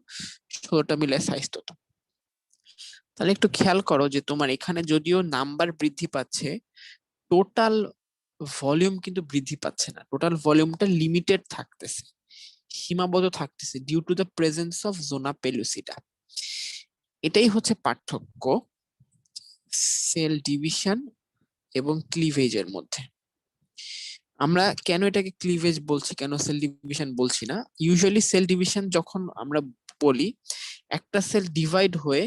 16টা মিলায় সাইজ তত। তাহলে একটু খেয়াল করো যে তোমার এখানে যদিও নাম্বার বৃদ্ধি পাচ্ছে, টোটাল ভলিউম কিন্তু বৃদ্ধি পাচ্ছে না, টোটাল ভলিউমটা লিমিটেড থাকতেছে, সীমাবদ্ধ থাকতেছে, due to the presence of zona pellucida. এটাই হচ্ছে পার্থক্য সেল ডিভিশন এবং ক্লিভেজের মধ্যে। আমরা কেন এটাকে ক্লিভেজ বলছি, কেন সেল ডিভিশন বলছি না? ইউজুয়ালি সেল ডিভিশন যখন আমরা বলি, একটা সেল ডিভাইড হয়ে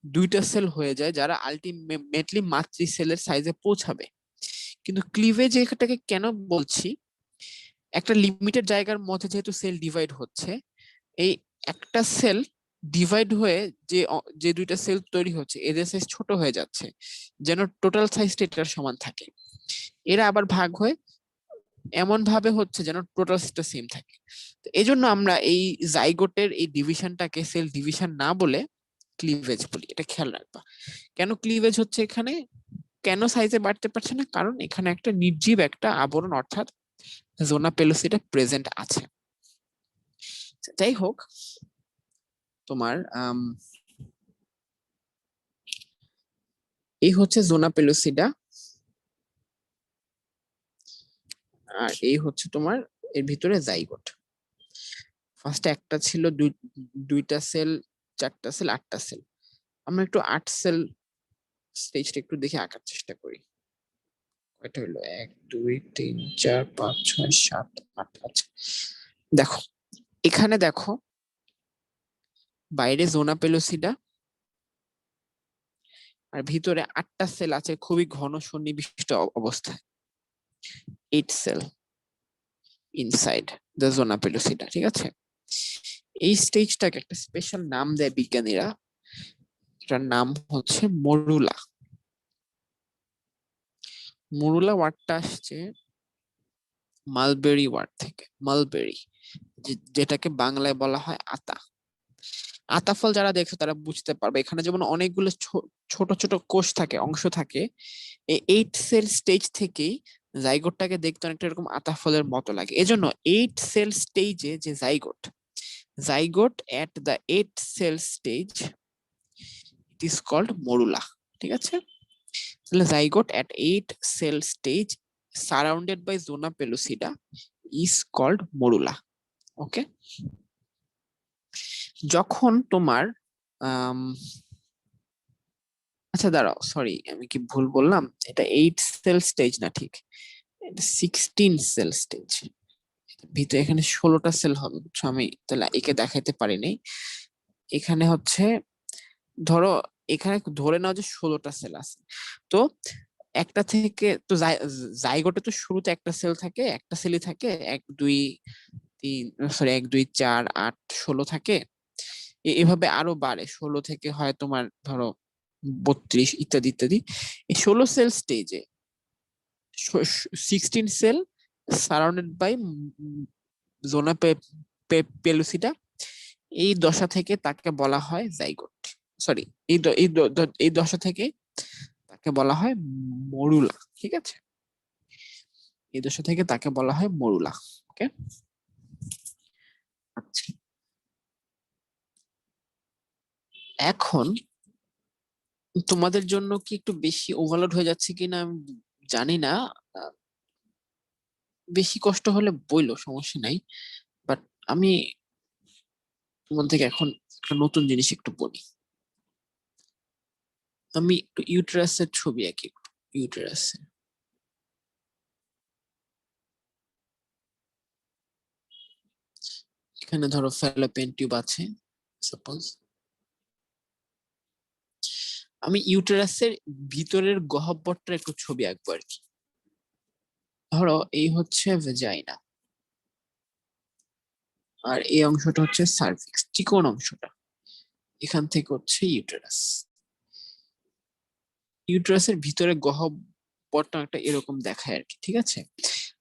2টা সেল হয়ে যায়, যারা আলটিমেটলি মাতৃ সেলের সাইজে পৌঁছাবে। কিন্তু ক্লিভেজ এটাকে কেন বলছি, একটা লিমিটেড জায়গার মধ্যে যেহেতু সেল ডিভাইড হচ্ছে, এই একটা সেল ডিভাইড হয়ে যে 2টা সেল তৈরি হচ্ছে, এদের সাইজ ছোট হয়ে যাচ্ছে, যেন টোটাল সাইজটা এটার সমান থাকে। এরা আবার ভাগ হয়ে এমন ভাবে হচ্ছে যেন টোটাল সাইজটা সেম থাকে। তো এই জন্য আমরা এই জাইগোটের এই ডিভিশনটাকে সেল ডিভিশন না বলে ক্লিভেজ বলি। এটা খেয়াল রাখবা। কেন ক্লিভেজ হচ্ছে এখানে, কেন সাইজে বাড়তে পারছে না? কারণ এখানে একটা নির্জীব একটা আবরণ অর্থাৎ জোনা পেলুসিডা প্রেজেন্ট আছে। যাই হোক, তোমার এই হচ্ছে জোনা পেলুসিডা, আর এই হচ্ছে তোমার এর ভিতরে জাইগোট। ফার্স্টে একটা ছিল, 2টা সেল, 4টা সেল, 8টা সেল। আমরা একটু 8 সেল স্টেজটা একটু দেখে আঁকার চেষ্টা করি। কয়টা হলো? 1 2 3 4 5 6 7 8। আচ্ছা, দেখো এখানে দেখো, বাইরে জোনা পেলুসিডা আর ভিতরে 8টা সেল আছে খুবই ঘন সন্নিবিষ্ট অবস্থায়। 8 সেল ইনসাইড দ্য জোনা পেলুসিডা, ঠিক আছে? এই স্টেজটাকে একটা স্পেশাল নাম দেয় বিজ্ঞানীরা, এটার নাম হচ্ছে মরুলা। মরুলা ওয়ার্ডটা আসছে মালবেরি ওয়ার্ড থেকে, মালবেরি, যেটাকে বাংলায় বলা হয় আতা। আতা ফল যারা দেখছো তারা বুঝতে পারবে, এখানে যেমন অনেকগুলো ছোট ছোট কোষ থাকে, অংশ থাকে। এই 8 সেল স্টেজ থেকেই জাইগোটটাকে দেখতে অনেকটা এরকম আতা ফলের মতো লাগে। এজন্য 8 সেল স্টেজে যে zygote at the 8 cell stage it is called morula, ঠিক আছে? তাহলে zygote at 8 cell stage surrounded by zona pellucida is called morula. Okay, যখন তোমার আচ্ছা দাঁড়াও, সরি আমি কি ভুল বললাম, এটা 8 সেল স্টেজ না, ঠিক এটা 16 সেল স্টেজ। ভিতরে এখানে 16টা সেল হবে, বুঝছো? আমি তাহলে একে দেখাইতে পারিনি। এখানে হচ্ছে ধরো, এখানে ধরে নাও যে 16টা সেল আছে। তো একটা থেকে তো জাইগোটে তো শুরুতে একটা সেল থাকে, একটা সেলই থাকে, 1 2 3 সরি 1 2 4 8 16 থাকে। এভাবে আরো বাড়ে, 16 থেকে হয় তোমার ধরো 32 ইত্যাদি ইত্যাদি। এই 16 সেল স্টেজে 16 সেল সারাউন্ডেড বাই জোনা পেলুসিডা, এই দশা থেকে তাকে বলা হয় জাইগোট। সরি, এই দশা থেকে তাকে বলা হয় মরুলা, ঠিক আছে? এই দশা থেকে তাকে বলা হয় মরুলা। ওকে, আচ্ছা, এখন তোমাদের জন্য কি একটু বেশি ওভারলোড হয়ে যাচ্ছে কিনা আমি জানি না। বেশি কষ্ট হলে বইলো, সমস্যা নাই, বাট আমি তোমার থেকে এখন একটা নতুন জিনিস একটু বলি। আমি একটু ইউটেরাসের ছবি আঁকি। ইউটেরাসের এখানে ধরো ফ্যালোপিয়ান টিউব আছে সাপোজ। আমি ইউটেরাসের ভিতরের গহ্বরটার একটু ছবি আঁকবো আর কি। ধরো এই হচ্ছে ভেজাইনা, আর এই অংশটা হচ্ছে সার্ভিক্স, চিকন অংশটা। এখান থেকে হচ্ছে ইউটেরাস। ইউটেরাসের ভিতরে গহ্বরটা একটা এরকম দেখায় আর কি, ঠিক আছে।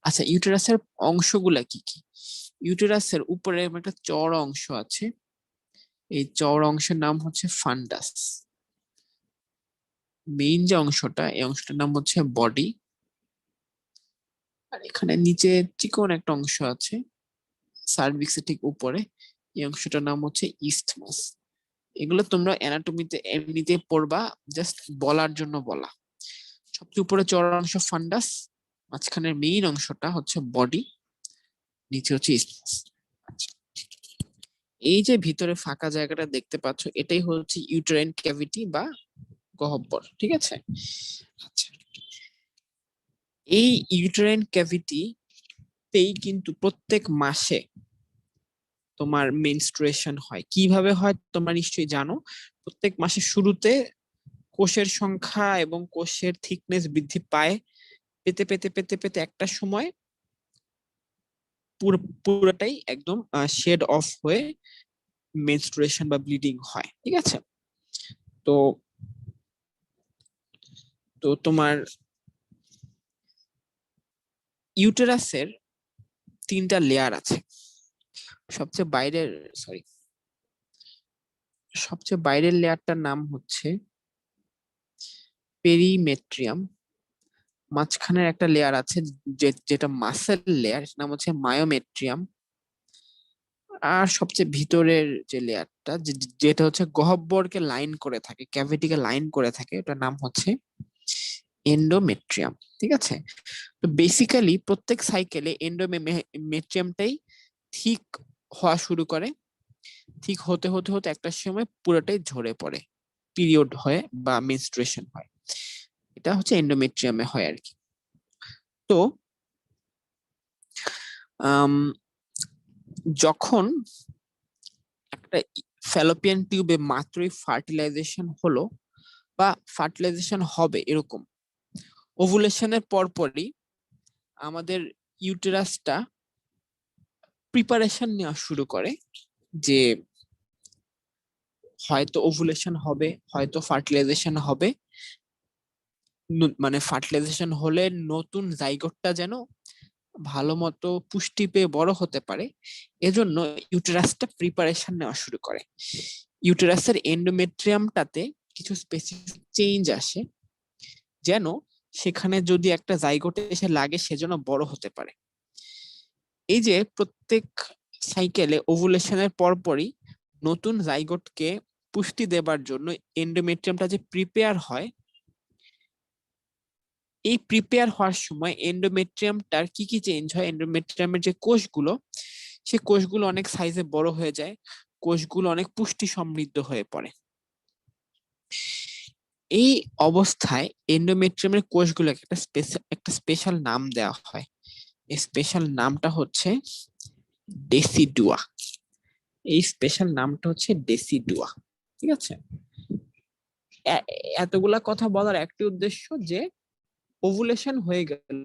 আচ্ছা, ইউটেরাসের অংশগুলা কি কি? ইউটেরাসের উপরে একটা চওড়া অংশ আছে, এই চওড়া অংশের নাম হচ্ছে ফান্ডাস। মেইন যে অংশটা, এই অংশটার নাম হচ্ছে বডি। আর এখানে নিচে চিকন একটা অংশ আছে সার্ভিক্সের ঠিক উপরে, এই অংশটার নাম হচ্ছে ইস্থমাস। এগুলো তোমরা অ্যানাটমিতে এমনিতে পড়বা, জাস্ট বলার জন্য বলা। সবচেয়ে উপরে চওড়া অংশ ফান্ডাস, মাঝখানের মেইন অংশটা হচ্ছে বডি, নিচে হচ্ছে ইস্থমাস। এই যে ভিতরে ফাঁকা জায়গাটা দেখতে পাচ্ছ, এটাই হচ্ছে ইউটেরাইন ক্যাভিটি বা গহ্বর, ঠিক আছে। আচ্ছা, এই ইউটেরাইন ক্যাভিটিতেই কিন্তু প্রত্যেক মাসে তোমার মেনস্ট্রুয়েশন হয়। কিভাবে হয় তোমরা নিশ্চয়ই জানো। প্রত্যেক মাসের শুরুতে কোষের সংখ্যা এবং কোষের থিকনেস বৃদ্ধি পায়, পেতে পেতে পেতে পেতে একটা সময় পুরোটাই একদম শেড অফ হয়ে মেনস্ট্রুয়েশন বা ব্লিডিং হয়, ঠিক আছে। তো তো তোমার ইউটেরাসের 3টা লেয়ার আছে। সবচেয়ে বাইরের লেয়ারটার নাম হচ্ছে পেরিমেট্রিয়াম। মাঝখানের একটা লেয়ার আছে যেটা মাসেল লেয়ার, নাম হচ্ছে মায়োমেট্রিয়াম। আর সবচেয়ে ভিতরের যে লেয়ারটা যেটা হচ্ছে গহ্বরকে লাইন করে থাকে, ক্যাভিটিকে লাইন করে থাকে, ওটার নাম হচ্ছে এন্ডোমেট্রিয়াম, ঠিক আছে। তো বেসিক্যালি প্রত্যেক সাইকেলে এন্ডোমেট্রিয়ামটাই ঠিক হওয়া শুরু করে। ঠিক হতে হতে হতে একটা সময় পুরোটাই ঝরে পড়ে, পিরিয়ড হয় বা মেনস্ট্রুয়েশন হয়। এটা হচ্ছে এন্ডোমেট্রিয়ামে হয় আর কি। তো যখন একটা ফ্যালোপিয়ান টিউবে মাত্রই ফার্টিলাইজেশন হলো বা ফার্টিলাইজেশন হবে এরকম, ওভুলেশনের পরপরই আমাদের ইউটেরাসটা প্রিপারেশন নেওয়া শুরু করে যে হয়তো ওভুলেশন হবে, হয়তো ফার্টিলাইজেশন হবে। মানে ফার্টিলাইজেশন হলে নতুন জাইগোটটা যেন ভালো মতো পুষ্টি পেয়ে বড় হতে পারে, এজন্য ইউটেরাসটা প্রিপারেশন নেওয়া শুরু করে। ইউটেরাসের এন্ডোমেট্রিয়ামটাতে কিছু স্পেসিফিক চেঞ্জ আসে, যেন সেখানে যদি একটা জাইগোট এসে লাগে সেজন্য বড় হতে পারে। এই যে প্রত্যেক সাইকেলে ওভুলেশনের পরপরই নতুন জাইগোটকে পুষ্টি দেবার জন্য এন্ডোমেট্রিয়ামটা যে প্রিপেয়ার হয়, এই প্রিপেয়ার হওয়ার সময় এন্ডোমেট্রিয়ামটার কি কি চেঞ্জ হয়, এন্ডোমেট্রিয়ামের যে কোষগুলো, সে কোষগুলো অনেক সাইজে বড় হয়ে যায়, কোষগুলো অনেক পুষ্টি সমৃদ্ধ হয়ে পড়ে। এই অবস্থায় এন্ডোমেট্রিয়ামের কোষগুলোকে একটা স্পেশাল নাম দেওয়া হয়। এই স্পেশাল নামটা হচ্ছে ডেসিডুয়া। এই স্পেশাল নামটা হচ্ছে ডেসিডুয়া, ঠিক আছে। এতগুলা কথা বলার একটি উদ্দেশ্য যে ওভুলেশন হয়ে গেল,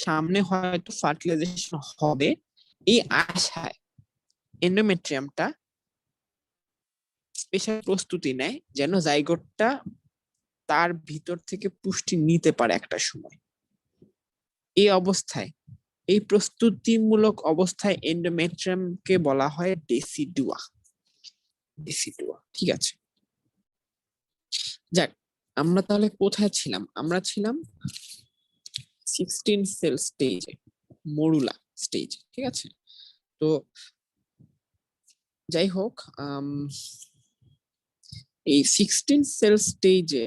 সামনে হয়তো ফার্টিলাইজেশন হবে, এই আশায় এন্ডোমেট্রিয়ামটা স্পেশাল প্রস্তুতি নেয় যেন জাইগোটটা তার ভিতর থেকে পুষ্টি নিতে পারে একটা সময়। এই অবস্থায়, এই প্রস্তুতিমূলক অবস্থায় এন্ডোমেট্রিয়ামকে বলা হয় ডেসিডুয়া। ডেসিডুয়া, ঠিক আছে। যাক, আমরা তাহলে কোথায় ছিলাম? আমরা ছিলাম 16 সেল স্টেজে, মরুলা স্টেজ, ঠিক আছে। তো যাই হোক, এই 16 সেল স্টেজে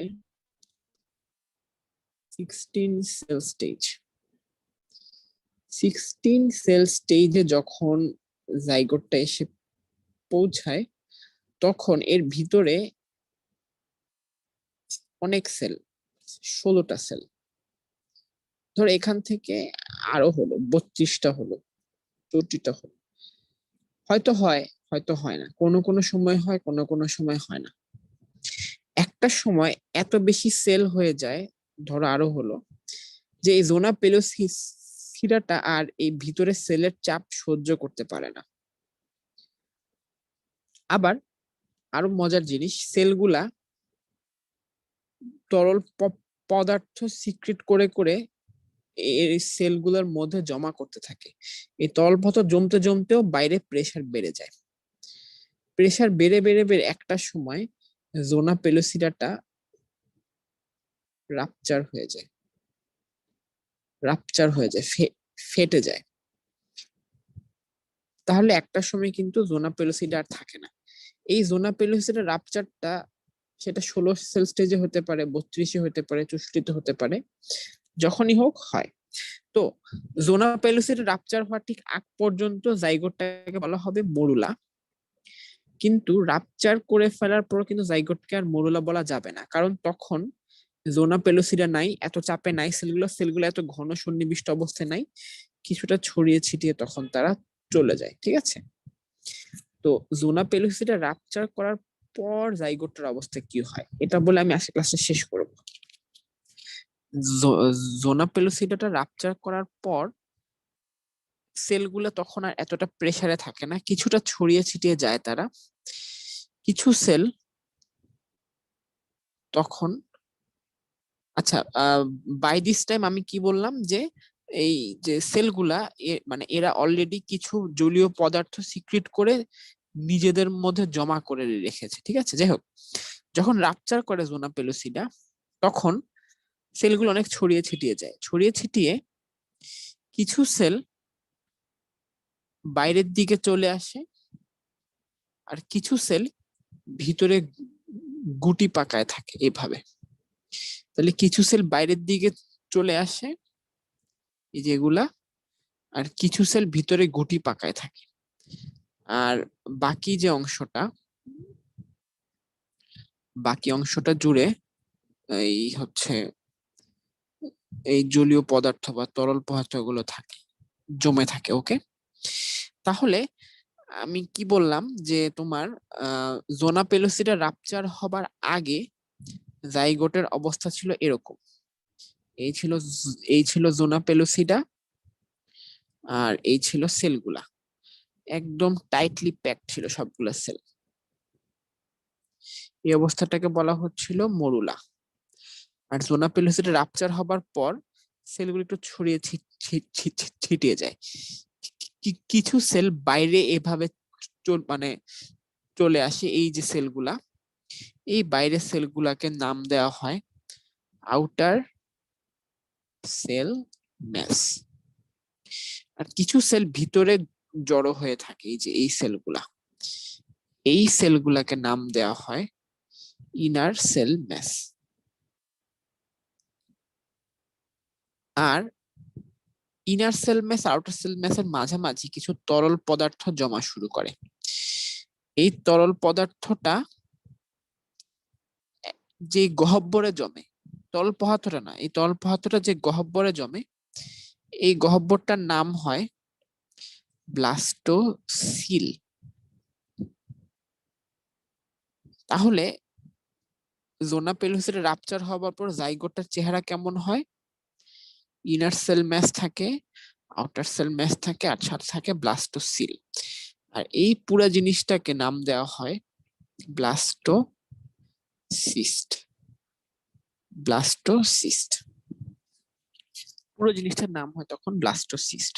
16 সেল স্টেজে যখন জাইগোটটা এসে পৌঁছায়, তখন এর ভিতরে অনেক সেল, 16টা সেল, ধর এখান থেকে আরো হলো 32টা হলো, 34টা হলো, হয়তো হয় হয়তো হয় না, কোনো কোনো সময় হয়, কোনো কোনো সময় হয় না। একটা সময় এত বেশি সেল হয়ে যায়, ধরো আরো হলো, যে এই জোনা পেলোসিরাটা আর এই ভিতরে সেলের চাপ সহ্য করতে পারে না। আবার আরো মজার জিনিস, সেলগুলা তরল পদার্থ সিক্রেট করে করে এই সেলগুলোর মধ্যে জমা করতে থাকে। এই তরল পদার্থ জমতে জমতেও বাইরে প্রেসার বেড়ে যায়। প্রেসার বেড়ে বেড়ে বেড়ে একটা সময় জোনা পেলোসিরাটা রাপচার হয়ে যায়, রাপচার হয়ে যায়, ফেটে যায়। তাহলে একটা সময় কিন্তু জোনা পেলোসিডা আর থাকে না। এই জোনা পেলোসিডা রাপচারটা সেটা 16 সেল স্টেজে হতে পারে, 32-এ হতে পারে, 64-তে হতে পারে, যখনই হোক হয়। তো জোনা পেলোসিডা রাপচার হওয়ার ঠিক আগ পর্যন্ত জাইগোটটাকে বলা হবে মরুলা। কিন্তু রাপচার করে ফেলার পর কিন্তু জাইগোটকে আর মরুলা বলা যাবে না, কারণ তখন জোনা পেলোসিডা নাই, এত চাপে নাই, সেলগুলো এত ঘন সন্নিবিষ্ট অবস্থায় নাই, কিছুটা ছড়িয়ে ছিটিয়ে তখন তারা চলে যায়। ঠিক আছে, তো জোনা পেলোসিডা রাপচার করার পর জাইগোটের অবস্থা কি হয় এটা বলে আমি আজকে ক্লাসটা শেষ করব। জোনা পেলোসিডাটা রাপচার করার পর সেলগুলো তখন আর এতটা প্রেসারে থাকে না, কিছুটা ছড়িয়ে ছিটিয়ে যায় তারা। কিছু সেল তখন, আচ্ছা, বাই দিস টাইম আমি কি বললাম, যে এই যে সেলগুলা মানে এরা অলরেডি কিছু জলীয় পদার্থ সিক্রেট করে নিজেদের মধ্যে জমা করে রেখেছে। ঠিক আছে, যাই হোক, যখন রাপচার করে জোনা পেলোসিডা তখন সেলগুলো অনেক ছড়িয়ে ছিটিয়ে যায়, ছড়িয়ে ছিটিয়ে কিছু সেল বাইরের দিকে চলে আসে, আর কিছু সেল ভিতরে গুটি পাকায় থাকে এভাবে। তাহলে কিছু সেল বাইরের দিকে চলে আসে, এই যেগুলা, আর কিছু সেল ভিতরে গুটি পাকায় থাকে। আর বাকি যে অংশটা, বাকি অংশটা জুড়ে এই হচ্ছে এই জলীয় পদার্থ বা তরল পদার্থগুলো থাকে, জমে থাকে। ওকে, তাহলে আমি কি বললাম, যে তোমার জোনা পেলোসিডা রাপচার হবার আগে জাইগোটের অবস্থা ছিল এরকম, এই ছিল জোনা পেলোসিডা, আর এই ছিল সেলগুলা, একদম টাইটলি প্যাকড ছিল সবগুলা সেল। এই অবস্থাটাকে বলা হচ্ছিল মরুলা। আর জোনা পেলোসিডা রাপচার হবার পর সেলগুলো একটু ছড়িয়ে ছিটিয়ে যায়, কিছু সেল বাইরে এভাবে মানে চলে আসে, এই যে সেলগুলা, এই বাইরের সেলগুলাকে নাম দেওয়া হয় আউটার সেল ম্যাস। আর কিছু সেল ভিতরে জড়ো হয়ে থাকে, এই যে এই সেলগুলা, এই সেলগুলাকে নাম দেওয়া হয় ইনার সেল ম্যাস। আর inner cell mass outer cell ম্যাসের মাঝামাঝি কিছু তরল পদার্থ জমা শুরু করে। এই তরল পদার্থটা যে গহ্বরে জমে, তরল পদার্থটা না, এই তরল পদার্থটা যে গহ্বরে জমে, এই গহ্বরটার নাম হয় ব্লাস্টোসিল। তাহলে জোনা পেলোসিডা রাপচার হওয়ার পর জাইগোটটার চেহারা কেমন হয়? ইনার সেল ম্যাস থাকে, আউটার সেল ম্যাস থাকে, আর সাথে থাকে ব্লাস্টোসিল। আর এই পুরো জিনিসটাকে নাম দেওয়া হয় ব্লাস্টোসিস্ট। ব্লাস্টোসিস্ট, পুরো জিনিসটার নাম হয় তখন ব্লাস্টোসিস্ট।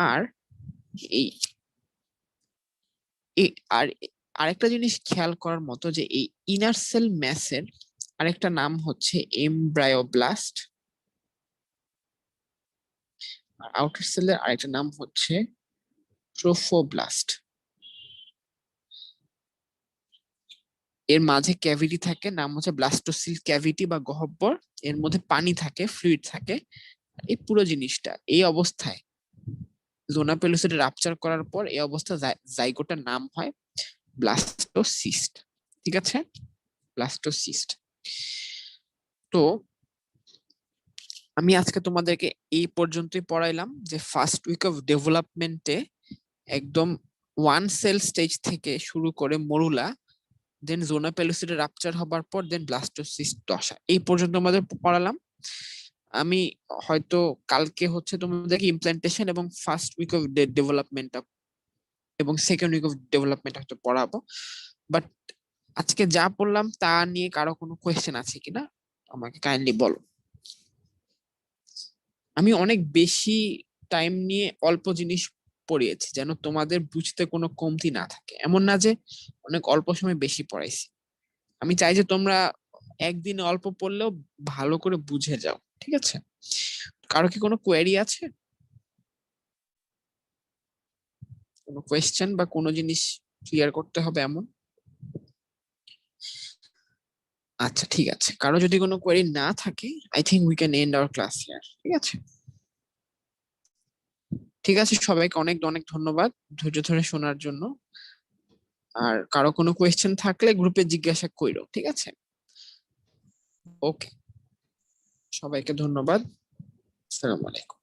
আর এই আর আরেকটা জিনিস খেয়াল করার মতো, যে এই ইনার সেল ম্যাসের আরেকটা নাম হচ্ছে এমব্রায়োব্লাস্ট, আর আউটার সেলের আরেকটা নাম হচ্ছে ট্রোফোব্লাস্ট। এর মাঝে ক্যাভিটি থাকে, নাম হচ্ছে ব্লাস্টোসিল ক্যাভিটি বা গহ্বর, এর মধ্যে পানি থাকে, ফ্লুইড থাকে। এই পুরো জিনিসটা এই অবস্থায় জোনা পেলোসিডা রাপচার করার পর এই অবস্থা জাইগোটার নাম হয় ব্লাস্টোসিস্ট। ঠিক আছে, ব্লাস্টোসিস্ট। তো আমি আজকে তোমাদেরকে এই পর্যন্তই পড়াইলাম যে ফার্স্ট উইক অফ ডেভেলপমেন্টে একদম ওয়ান সেল স্টেজ থেকে শুরু করে মরুলা, দেন জোনা পেলোসিডে রাপচার হবার পর দেন ব্লাস্টোসিস্ট দশা, এই পর্যন্ত আমাদের পড়ালাম। আমি হয়তো কালকে হচ্ছে তোমাদেরকে ইমপ্ল্যান্টেশন এবং ফার্স্ট উইক অফ ডেভেলপমেন্ট এবং সেকেন্ড উইক অফ ডেভেলপমেন্ট হয়তো পড়াবো। বাট আজকে যা পড়লাম তা নিয়ে কারো কোনো কোয়েশ্চেন আছে কিনা আমাকে কাইন্ডলি বলো। আমি অনেক বেশি টাইম নিয়ে অল্প জিনিস পড়িয়েছি যেন তোমাদের বুঝতে কোনো কমতি না থাকে। এমন না যে অনেক অল্প সময় বেশি পড়াইছি। আমি চাই যে তোমরা একদিন অল্প পড়লেও ভালো করে বুঝে যাও। ঠিক আছে, কারো কি কোনো কোয়েরি আছে, কোনো কোয়েশ্চেন বা কোনো জিনিস ক্লিয়ার করতে হবে এমন? আচ্ছা ঠিক আছে, কারো যদি কোনো কোয়েরি না থাকে I think we can end our class here. ঠিক আছে, ঠিক আছে, সবাইকে অনেক অনেক ধন্যবাদ ধৈর্য ধরে শোনার জন্য। আর কারো কোনো কোয়েশ্চেন থাকলে গ্রুপে জিজ্ঞাসা কইরো। ঠিক আছে, ওকে, সবাইকে ধন্যবাদ। আসসালামু আলাইকুম।